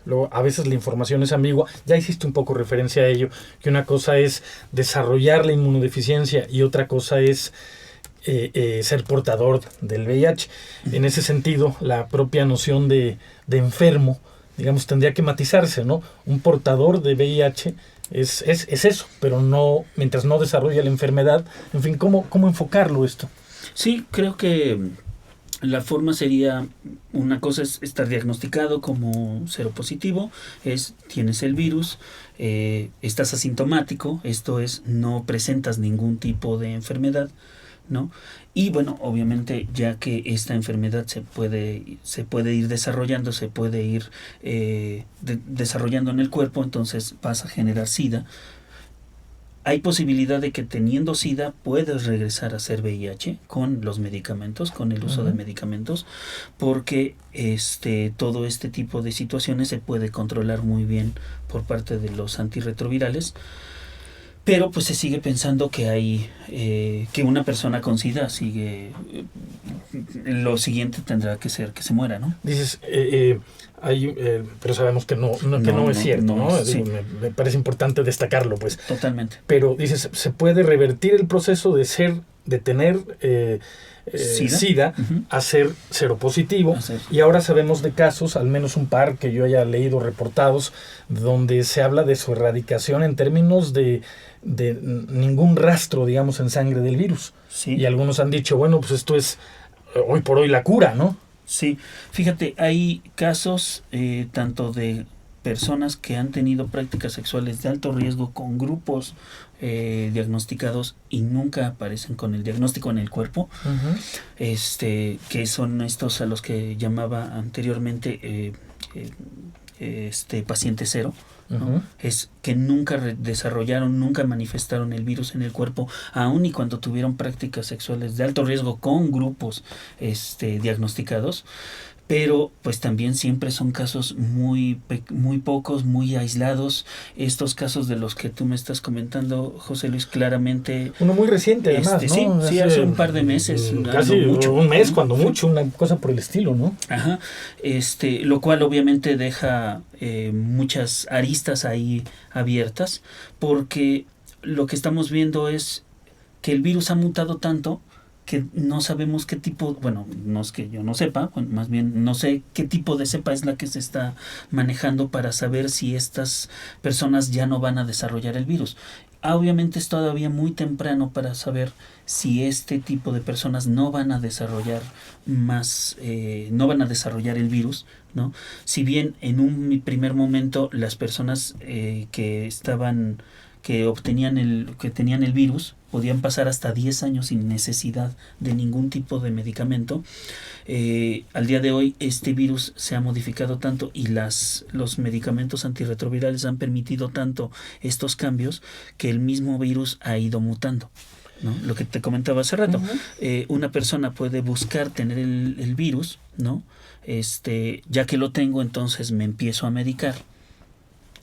luego a veces la información es ambigua, ya hiciste un poco referencia a ello, que una cosa es desarrollar la inmunodeficiencia y otra cosa es ser portador del VIH. En ese sentido, la propia noción de enfermo, digamos, tendría que matizarse, ¿no? Un portador de VIH es eso, pero no, mientras no desarrolla la enfermedad. En fin, ¿cómo enfocarlo esto? Sí, creo que la forma sería, una cosa es estar diagnosticado como seropositivo, tienes el virus, estás asintomático, esto es, no presentas ningún tipo de enfermedad, ¿no? Y bueno, obviamente ya que esta enfermedad se puede ir desarrollando, se puede ir desarrollando en el cuerpo, entonces vas a generar SIDA. Hay posibilidad de que teniendo SIDA puedas regresar a ser VIH con los medicamentos, con el uso de medicamentos, porque todo este tipo de situaciones se puede controlar muy bien por parte de los antirretrovirales. Pero pues se sigue pensando que hay que una persona con SIDA lo siguiente tendrá que ser que se muera, ¿no? Dices, pero sabemos que no es cierto, ¿no? Sí. Me parece importante destacarlo, pues. Totalmente. Pero dices, se puede revertir el proceso de tener SIDA a ser seropositivo, y ahora sabemos de casos, al menos un par que yo haya leído reportados, donde se habla de su erradicación en términos de ningún rastro, digamos, en sangre del virus. Sí. Y algunos han dicho, bueno, pues esto es hoy por hoy la cura, ¿no? Sí, fíjate, hay casos tanto de personas que han tenido prácticas sexuales de alto riesgo con grupos diagnosticados y nunca aparecen con el diagnóstico en el cuerpo, que son estos a los que llamaba anteriormente paciente cero, ¿no? Es que nunca desarrollaron, nunca manifestaron el virus en el cuerpo, aun y cuando tuvieron prácticas sexuales de alto riesgo con grupos diagnosticados. Pero pues también siempre son casos muy pocos, muy aislados. Estos casos de los que tú me estás comentando, José Luis, claramente... Uno muy reciente, además, ¿no? Sí, hace un par de meses. Casi mucho, un mes, cuando mucho, una cosa por el estilo, ¿no? Ajá. Lo cual obviamente deja muchas aristas ahí abiertas, porque lo que estamos viendo es que el virus ha mutado tanto que no sabemos qué tipo, bueno, no es que yo no sepa, más bien no sé qué tipo de cepa es la que se está manejando para saber si estas personas ya no van a desarrollar el virus. Obviamente es todavía muy temprano para saber si este tipo de personas no van a desarrollar no van a desarrollar el virus, ¿no? Si bien en un primer momento las personas que tenían el virus podían pasar hasta 10 años sin necesidad de ningún tipo de medicamento. Al día de hoy este virus se ha modificado tanto y los medicamentos antirretrovirales han permitido tanto estos cambios que el mismo virus ha ido mutando, ¿no? Lo que te comentaba hace rato, una persona puede buscar tener el virus, ¿no? Ya que lo tengo, entonces me empiezo a medicar.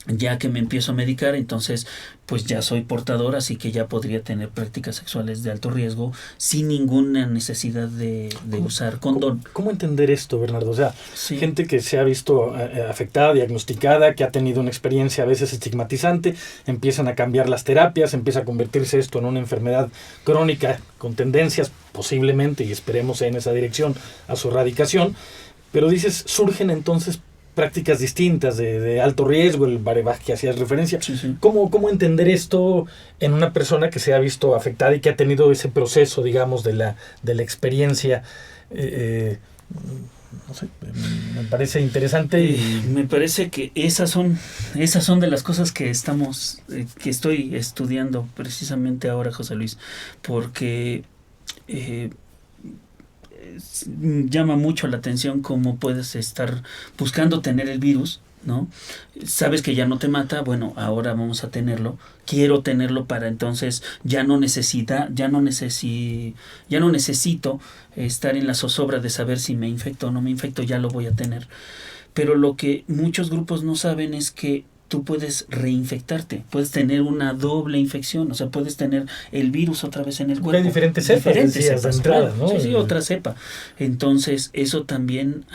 Ya que me empiezo a medicar, entonces pues ya soy portador, así que ya podría tener prácticas sexuales de alto riesgo sin ninguna necesidad de usar condón. ¿Cómo entender esto, Bernardo? O sea, sí. Gente que se ha visto afectada, diagnosticada, que ha tenido una experiencia a veces estigmatizante, empiezan a cambiar las terapias, empieza a convertirse esto en una enfermedad crónica con tendencias posiblemente, y esperemos en esa dirección, a su erradicación. Pero dices, surgen entonces prácticas distintas de alto riesgo, el bareback que hacías referencia. Sí, sí. ¿Cómo entender esto en una persona que se ha visto afectada y que ha tenido ese proceso, digamos, de la experiencia? No sé, me parece interesante y me parece que esas son de las cosas que estoy estudiando precisamente ahora, José Luis, porque llama mucho la atención cómo puedes estar buscando tener el virus, ¿no? Sabes que ya no te mata, bueno, ahora vamos a tenerlo, quiero tenerlo para entonces ya no necesito estar en la zozobra de saber si me infecto o no me infecto, ya lo voy a tener. Pero lo que muchos grupos no saben es que tú puedes reinfectarte, puedes tener una doble infección, o sea, puedes tener el virus otra vez en el cuerpo. Hay diferentes cepas, decías, de entrada, ¿no? Sí, otra cepa. Entonces, eso también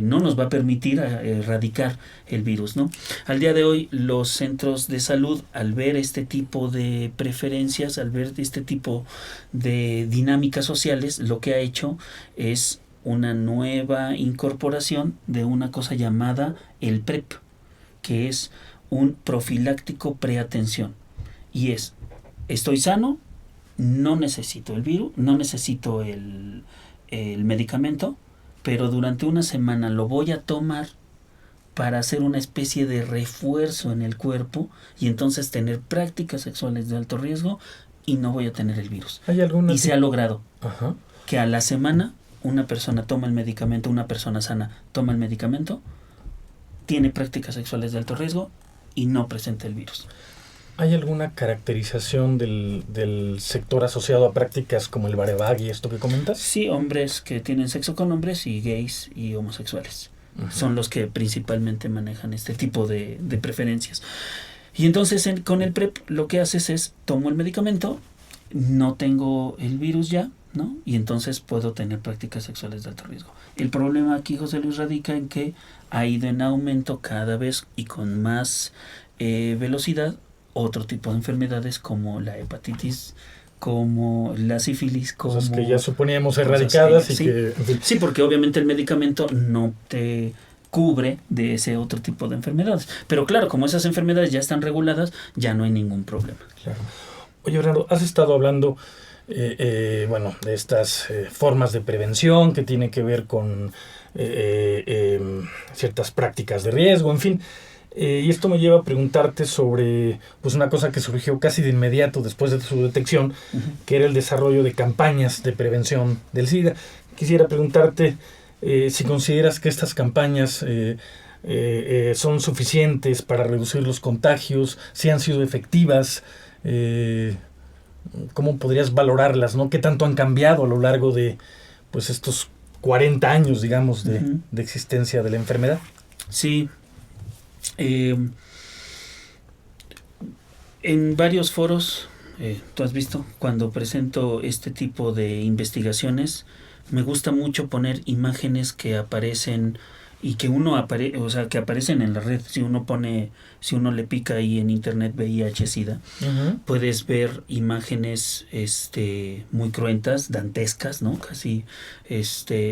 no nos va a permitir erradicar el virus, ¿no? Al día de hoy, los centros de salud, al ver este tipo de preferencias, al ver este tipo de dinámicas sociales, lo que ha hecho es una nueva incorporación de una cosa llamada el PrEP, que es un profiláctico preatención, y estoy sano, no necesito el virus, no necesito el medicamento, pero durante una semana lo voy a tomar para hacer una especie de refuerzo en el cuerpo y entonces tener prácticas sexuales de alto riesgo y no voy a tener el virus. Y se ha logrado que a la semana una persona toma el medicamento, una persona sana toma el medicamento, tiene prácticas sexuales de alto riesgo y no presenta el virus. ¿Hay alguna caracterización del sector asociado a prácticas como el bareback y esto que comentas? Sí, hombres que tienen sexo con hombres y gays y homosexuales. Son los que principalmente manejan este tipo de preferencias. Y entonces con el PrEP lo que haces es, tomo el medicamento, no tengo el virus ya, ¿no? Y entonces puedo tener prácticas sexuales de alto riesgo. El problema aquí, José Luis, radica en que ha ido en aumento cada vez y con más velocidad otro tipo de enfermedades como la hepatitis, como la sífilis, como cosas que ya suponíamos erradicadas y sí, que... sí, porque obviamente el medicamento no te cubre de ese otro tipo de enfermedades. Pero claro, como esas enfermedades ya están reguladas, ya no hay ningún problema. Claro. Oye, Bernardo, has estado hablando de estas formas de prevención que tienen que ver con ciertas prácticas de riesgo, en fin. Y esto me lleva a preguntarte sobre pues una cosa que surgió casi de inmediato después de su detección, que era el desarrollo de campañas de prevención del SIDA. Quisiera preguntarte si consideras que estas campañas son suficientes para reducir los contagios, si han sido efectivas, ¿cómo podrías valorarlas, ¿no? ¿Qué tanto han cambiado a lo largo de pues estos 40 años, digamos, de existencia de la enfermedad? Sí. En varios foros, tú has visto, cuando presento este tipo de investigaciones, me gusta mucho poner imágenes que aparecen y que que aparecen en la red. Si uno le pica ahí en internet VIH/SIDA, puedes ver imágenes muy cruentas, dantescas, ¿no? Casi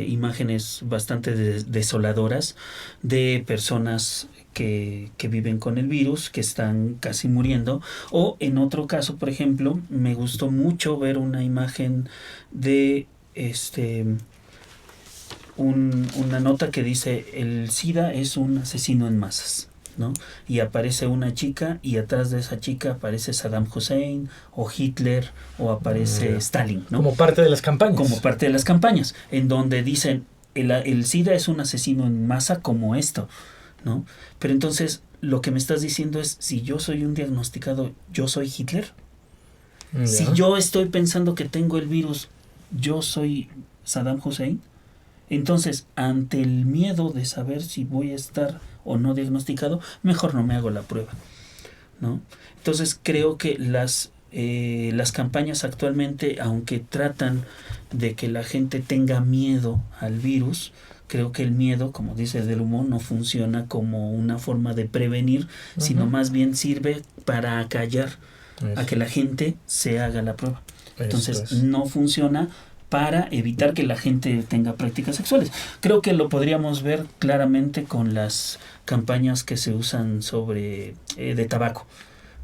imágenes bastante desoladoras de personas que viven con el virus, que están casi muriendo. O en otro caso, por ejemplo, me gustó mucho ver una imagen de una nota que dice: el SIDA es un asesino en masas, ¿no? Y aparece una chica y atrás de esa chica aparece Saddam Hussein o Hitler o aparece Stalin, ¿no? Como parte de las campañas. Como parte de las campañas, en donde dicen el SIDA es un asesino en masa como esto, ¿no? Pero entonces lo que me estás diciendo es, si yo soy un diagnosticado, ¿yo soy Hitler? ¿Ya? Si yo estoy pensando que tengo el virus, ¿yo soy Saddam Hussein? Entonces, ante el miedo de saber si voy a estar o no diagnosticado, mejor no me hago la prueba, ¿no? Entonces, creo que las campañas actualmente, aunque tratan de que la gente tenga miedo al virus, creo que el miedo, como dice Delumeau, no funciona como una forma de prevenir, sino más bien sirve para acallar a que la gente se haga la prueba. Entonces, no funciona para evitar que la gente tenga prácticas sexuales. Creo que lo podríamos ver claramente con las campañas que se usan sobre de tabaco,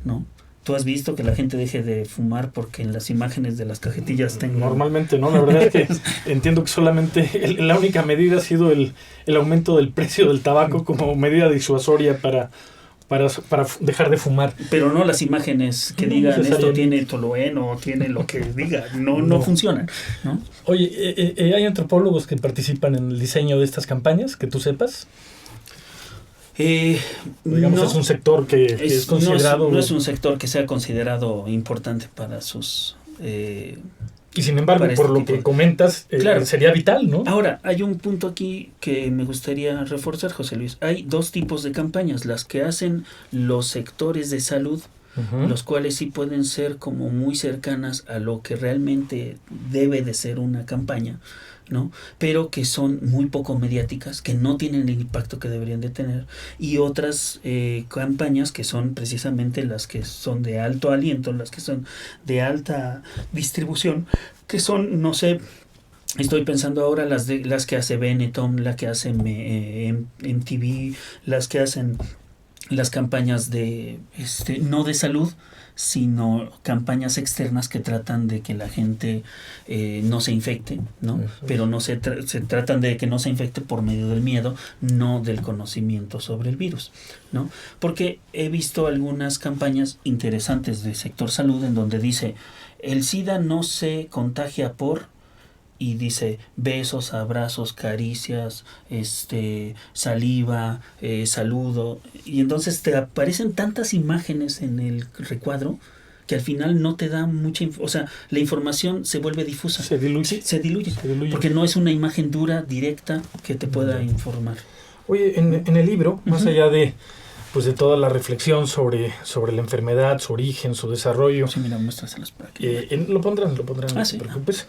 ¿no? ¿Tú has visto que la gente deje de fumar porque en las imágenes de las cajetillas tengo... Normalmente no, la verdad es que entiendo que solamente la única medida ha sido el aumento del precio del tabaco como medida disuasoria para dejar de fumar. Pero no las imágenes que digan esto tiene tolueno o tiene lo que diga, no funcionan, ¿no? Oye, ¿hay antropólogos que participan en el diseño de estas campañas, que tú sepas? Digamos, es un sector que es considerado... No es un sector que sea considerado importante para sus... y sin embargo, por lo que comentas, claro, sería vital, ¿no? Ahora, hay un punto aquí que me gustaría reforzar, José Luis. Hay dos tipos de campañas, las que hacen los sectores de salud, los cuales sí pueden ser como muy cercanas a lo que realmente debe de ser una campaña, ¿no? Pero que son muy poco mediáticas, que no tienen el impacto que deberían de tener, y otras campañas que son precisamente las que son de alto aliento, las que son de alta distribución, que son, no sé, estoy pensando ahora las que hace Benetton, la que hace MTV, las que hacen las campañas de no de salud, sino campañas externas que tratan de que la gente no se infecte, ¿no? Pero no se tratan de que no se infecte por medio del miedo, no del conocimiento sobre el virus, ¿no? Porque he visto algunas campañas interesantes del sector salud en donde dice, el SIDA no se contagia por... y dice besos, abrazos, caricias, saliva, saludo, y entonces te aparecen tantas imágenes en el recuadro que al final no te da mucha o sea, la información se vuelve difusa, se diluye, porque no es una imagen dura, directa, que te pueda informar. Oye, en el libro, más allá de toda la reflexión sobre la enfermedad, su origen, su desarrollo. Sí, mira, muéstraselas para aquí. Lo pondrán, no sí, te preocupes.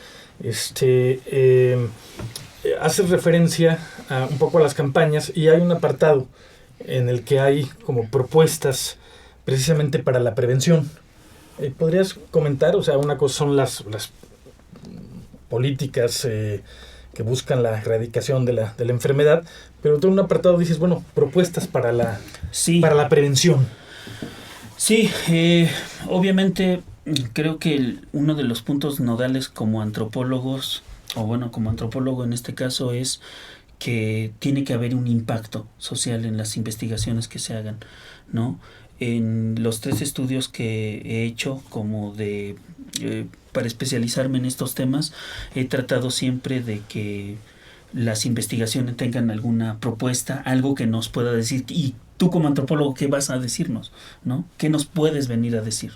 Haces referencia un poco a las campañas y hay un apartado en el que hay como propuestas precisamente para la prevención. ¿Podrías comentar? O sea, una cosa son las políticas que buscan la erradicación de la enfermedad, pero en un apartado dices, bueno, propuestas para la prevención. Sí, obviamente creo que uno de los puntos nodales como antropólogos, o bueno, como antropólogo en este caso, es que tiene que haber un impacto social en las investigaciones que se hagan, ¿no? En los 3 estudios que he hecho como para especializarme en estos temas, he tratado siempre de que las investigaciones tengan alguna propuesta, algo que nos pueda decir, y tú como antropólogo, ¿qué vas a decirnos? ¿No? ¿Qué nos puedes venir a decir?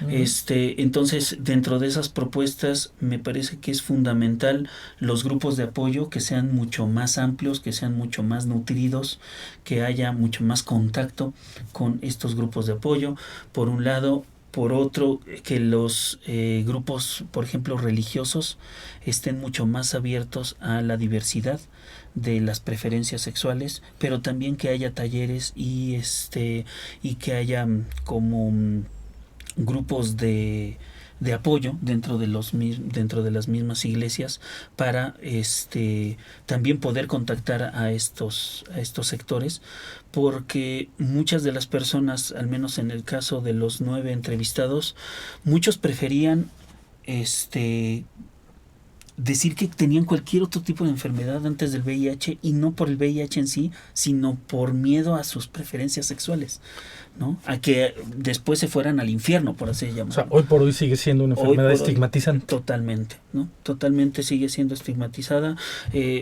Entonces, dentro de esas propuestas, me parece que es fundamental los grupos de apoyo que sean mucho más amplios, que sean mucho más nutridos, que haya mucho más contacto con estos grupos de apoyo, por un lado. Por otro, que los grupos, por ejemplo, religiosos, estén mucho más abiertos a la diversidad de las preferencias sexuales, pero también que haya talleres y que haya como grupos de apoyo dentro de las mismas iglesias para también poder contactar a estos sectores, porque muchas de las personas, al menos en el caso de los 9 entrevistados, muchos preferían decir que tenían cualquier otro tipo de enfermedad antes del VIH, y no por el VIH en sí, sino por miedo a sus preferencias sexuales, ¿no? A que después se fueran al infierno, por así llamarlo. O sea, hoy por hoy sigue siendo una enfermedad estigmatizante. Totalmente, ¿no? Totalmente sigue siendo estigmatizada.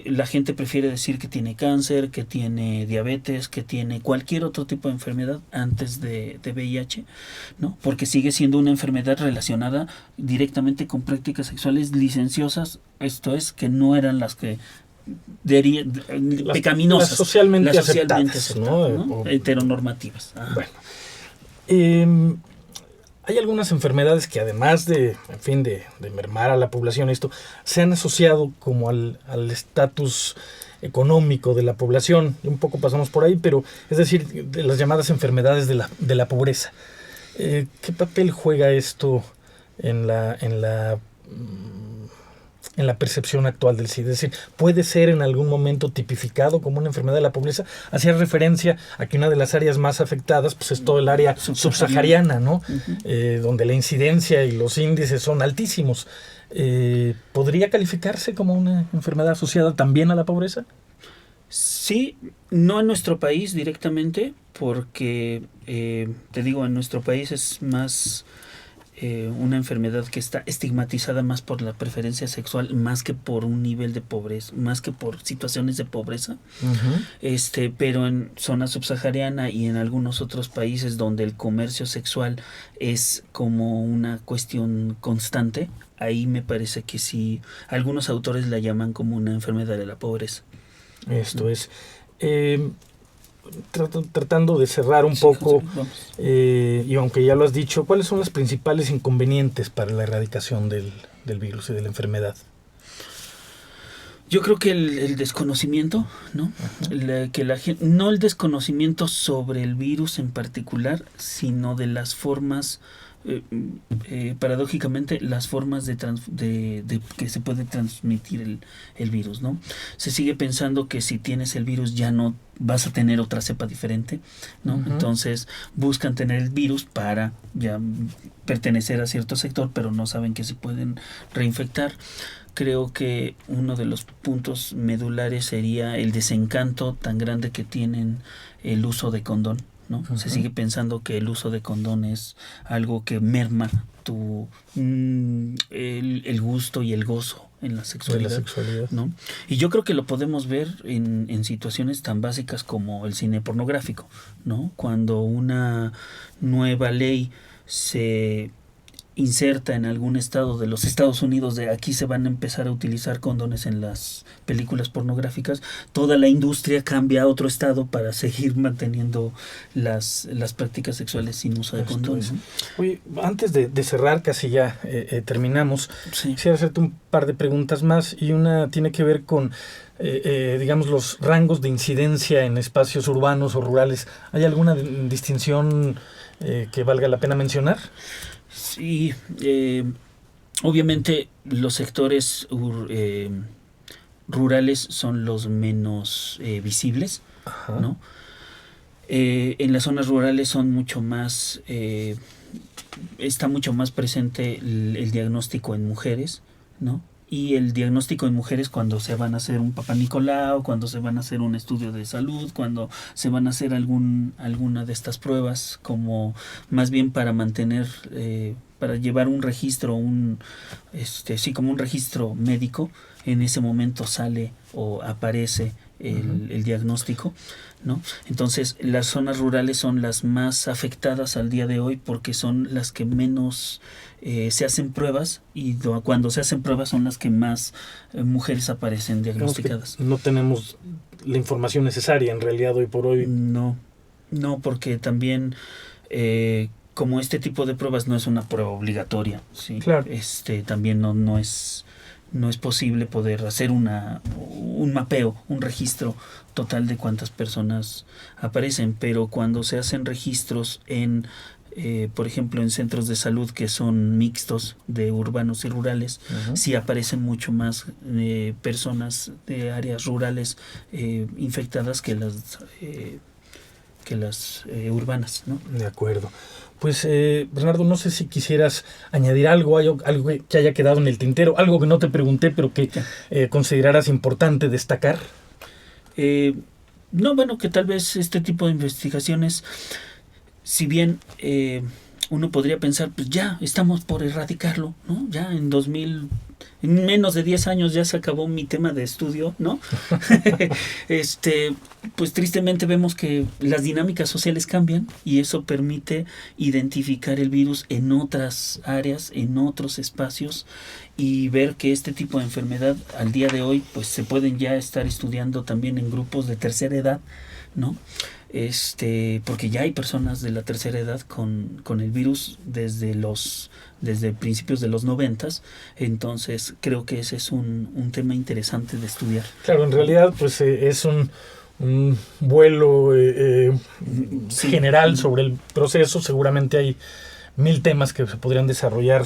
La gente prefiere decir que tiene cáncer, que tiene diabetes, que tiene cualquier otro tipo de enfermedad antes de VIH, ¿no? Porque sigue siendo una enfermedad relacionada directamente con prácticas sexuales licenciosas, esto es, que no eran las que pecaminosas, las socialmente aceptadas, ¿no? Heteronormativas. Bueno, hay algunas enfermedades que además de mermar a la población, se han asociado como al estatus económico de la población. Un poco pasamos por ahí, pero es decir, de las llamadas enfermedades de la pobreza. ¿Qué papel juega esto en la en la percepción actual del SIDA? Es decir, ¿puede ser en algún momento tipificado como una enfermedad de la pobreza? Hacía referencia a que una de las áreas más afectadas pues, es todo el área subsahariana, ¿no? Donde la incidencia y los índices son altísimos. ¿Podría calificarse como una enfermedad asociada también a la pobreza? Sí, no en nuestro país directamente, porque, te digo, en nuestro país es más una enfermedad que está estigmatizada más por la preferencia sexual, más que por un nivel de pobreza, más que por situaciones de pobreza. Pero en zona subsahariana y en algunos otros países donde el comercio sexual es como una cuestión constante, ahí me parece que sí, algunos autores la llaman como una enfermedad de la pobreza. Esto es. Tratando de cerrar un poco, y aunque ya lo has dicho, ¿cuáles son los principales inconvenientes para la erradicación del virus y de la enfermedad? Yo creo que el desconocimiento, ¿no? Que la gente, no el desconocimiento sobre el virus en particular, sino de las formas, paradójicamente, las formas de que se puede transmitir el virus, ¿no? Se sigue pensando que si tienes el virus ya no vas a tener otra cepa diferente, ¿no? Entonces buscan tener el virus para ya pertenecer a cierto sector, pero no saben que se pueden reinfectar. Creo que uno de los puntos medulares sería el desencanto tan grande que tienen el uso de condón, ¿no? Se sigue pensando que el uso de condón es algo que merma el gusto y el gozo en la sexualidad, ¿no? Y yo creo que lo podemos ver en situaciones tan básicas como el cine pornográfico, ¿no? Cuando una nueva ley se inserta en algún estado de los Estados Unidos de aquí se van a empezar a utilizar condones en las películas pornográficas, toda la industria cambia a otro estado para seguir manteniendo las prácticas sexuales sin uso de condones. Oye, antes de cerrar, casi ya terminamos, quisiera hacerte un par de preguntas más, y una tiene que ver con digamos los rangos de incidencia en espacios urbanos o rurales. ¿Hay alguna distinción que valga la pena mencionar? Sí, obviamente los sectores rurales son los menos visibles, ¿no? En las zonas rurales son mucho más, está mucho más presente el diagnóstico en mujeres, ¿no? Y el diagnóstico en mujeres cuando se van a hacer un Papá Nicolau, cuando se van a hacer un estudio de salud, cuando se van a hacer alguna de estas pruebas, como más bien para mantener, para llevar un registro, como un registro médico. En ese momento sale o aparece el diagnóstico, ¿no? Entonces las zonas rurales son las más afectadas al día de hoy porque son las que menos se hacen pruebas, y cuando se hacen pruebas son las que más mujeres aparecen diagnosticadas. No tenemos la información necesaria en realidad hoy por hoy. No, porque también como este tipo de pruebas no es una prueba obligatoria, ¿sí? Claro. También no es posible poder hacer un mapeo, un registro total de cuántas personas aparecen, pero cuando se hacen registros por ejemplo, en centros de salud que son mixtos de urbanos y rurales, sí aparecen mucho más personas de áreas rurales infectadas que las urbanas, ¿no? De acuerdo. Pues Bernardo, no sé si quisieras añadir algo que haya quedado en el tintero, algo que no te pregunté pero que consideraras importante destacar. No, bueno, que tal vez este tipo de investigaciones, si bien uno podría pensar, pues ya estamos por erradicarlo, ¿no? Ya en menos de 10 años ya se acabó mi tema de estudio, ¿no? Pues tristemente vemos que las dinámicas sociales cambian y eso permite identificar el virus en otras áreas, en otros espacios, y ver que este tipo de enfermedad al día de hoy pues se pueden ya estar estudiando también en grupos de tercera edad, ¿no? Porque ya hay personas de la tercera edad con el virus desde principios de los 90s, entonces creo que ese es un tema interesante de estudiar. Claro, en realidad pues es un vuelo general sobre el proceso. Seguramente hay 1000 temas que se podrían desarrollar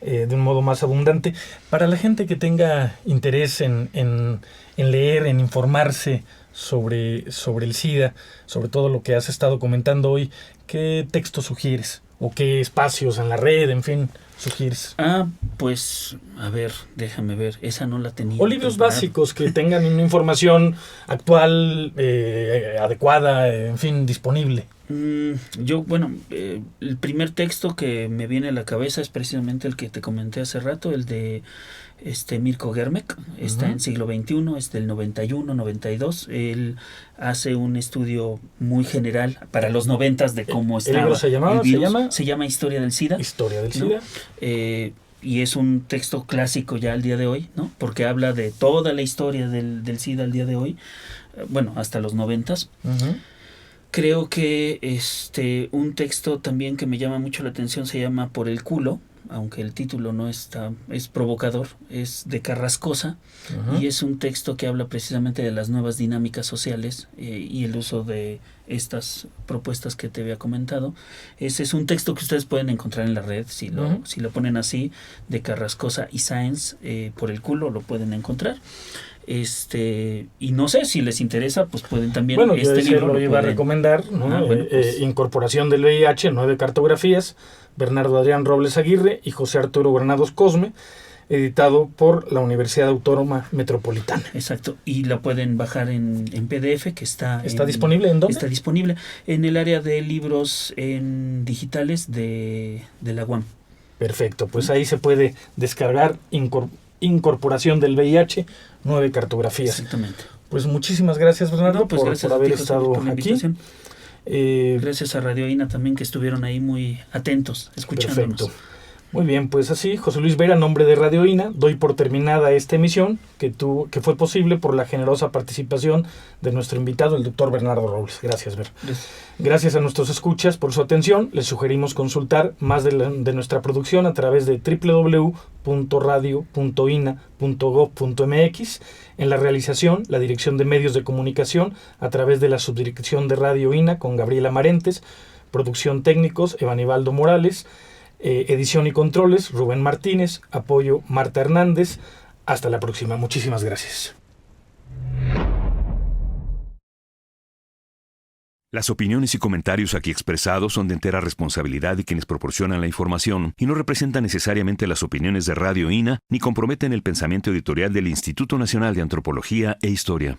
de un modo más abundante. Para la gente que tenga interés en leer, en informarse sobre el SIDA, sobre todo lo que has estado comentando hoy, ¿qué texto sugieres? ¿O qué espacios en la red, en fin, sugieres? Pues, a ver, déjame ver, esa no la tenía. O libros preparada. básicos que tengan una información actual, adecuada, en fin, disponible. El primer texto que me viene a la cabeza es precisamente el que te comenté hace rato, el de Mirko Germek. Está en siglo XXI, es del 91-92. Él hace un estudio muy general para los 90s de cómo estaba ¿El libro se llamaba? el virus. Se llama Historia del SIDA. Historia del ¿no? SIDA. Y es un texto clásico ya al día de hoy, ¿no? Porque habla de toda la historia del SIDA al día de hoy, hasta los 90s. Creo que un texto también que me llama mucho la atención se llama Por el culo, aunque el título no está, es provocador, es de Carrascosa, y es un texto que habla precisamente de las nuevas dinámicas sociales y el uso de estas propuestas que te había comentado. Ese es un texto que ustedes pueden encontrar en la red, si lo ponen así, de Carrascosa y Sáenz, Por el culo, lo pueden encontrar. Y no sé, si les interesa, pues pueden también... Bueno, yo libro lo iba a recomendar, ¿no? Pues, Incorporación del VIH, 9 cartografías, Bernardo Adrián Robles Aguirre y José Arturo Granados Cosme, editado por la Universidad Autónoma Metropolitana. Exacto, y la pueden bajar en PDF, que está disponible ¿en dónde? Está disponible en el área de libros digitales de la UAM. Perfecto, pues ahí se puede descargar Incorporación del VIH, 9 cartografías. Exactamente. Pues muchísimas gracias, Bernardo, por haber estado por la aquí. invitación. Gracias a Radio INA también, que estuvieron ahí muy atentos, escuchándonos. Perfecto. Muy bien, pues así, José Luis Vera, en nombre de Radio INA, doy por terminada esta emisión que fue posible por la generosa participación de nuestro invitado, el doctor Bernardo Robles. Gracias, Ver. Gracias a nuestros escuchas por su atención. Les sugerimos consultar más de nuestra producción a través de www.radio.ina.gov.mx. En la realización, la Dirección de Medios de Comunicación a través de la Subdirección de Radio INA con Gabriela Marentes. Producción técnicos, Evanibaldo Morales. Edición y controles, Rubén Martínez. Apoyo, Marta Hernández. Hasta la próxima. Muchísimas gracias. Las opiniones y comentarios aquí expresados son de entera responsabilidad de quienes proporcionan la información y no representan necesariamente las opiniones de Radio INA ni comprometen el pensamiento editorial del Instituto Nacional de Antropología e Historia.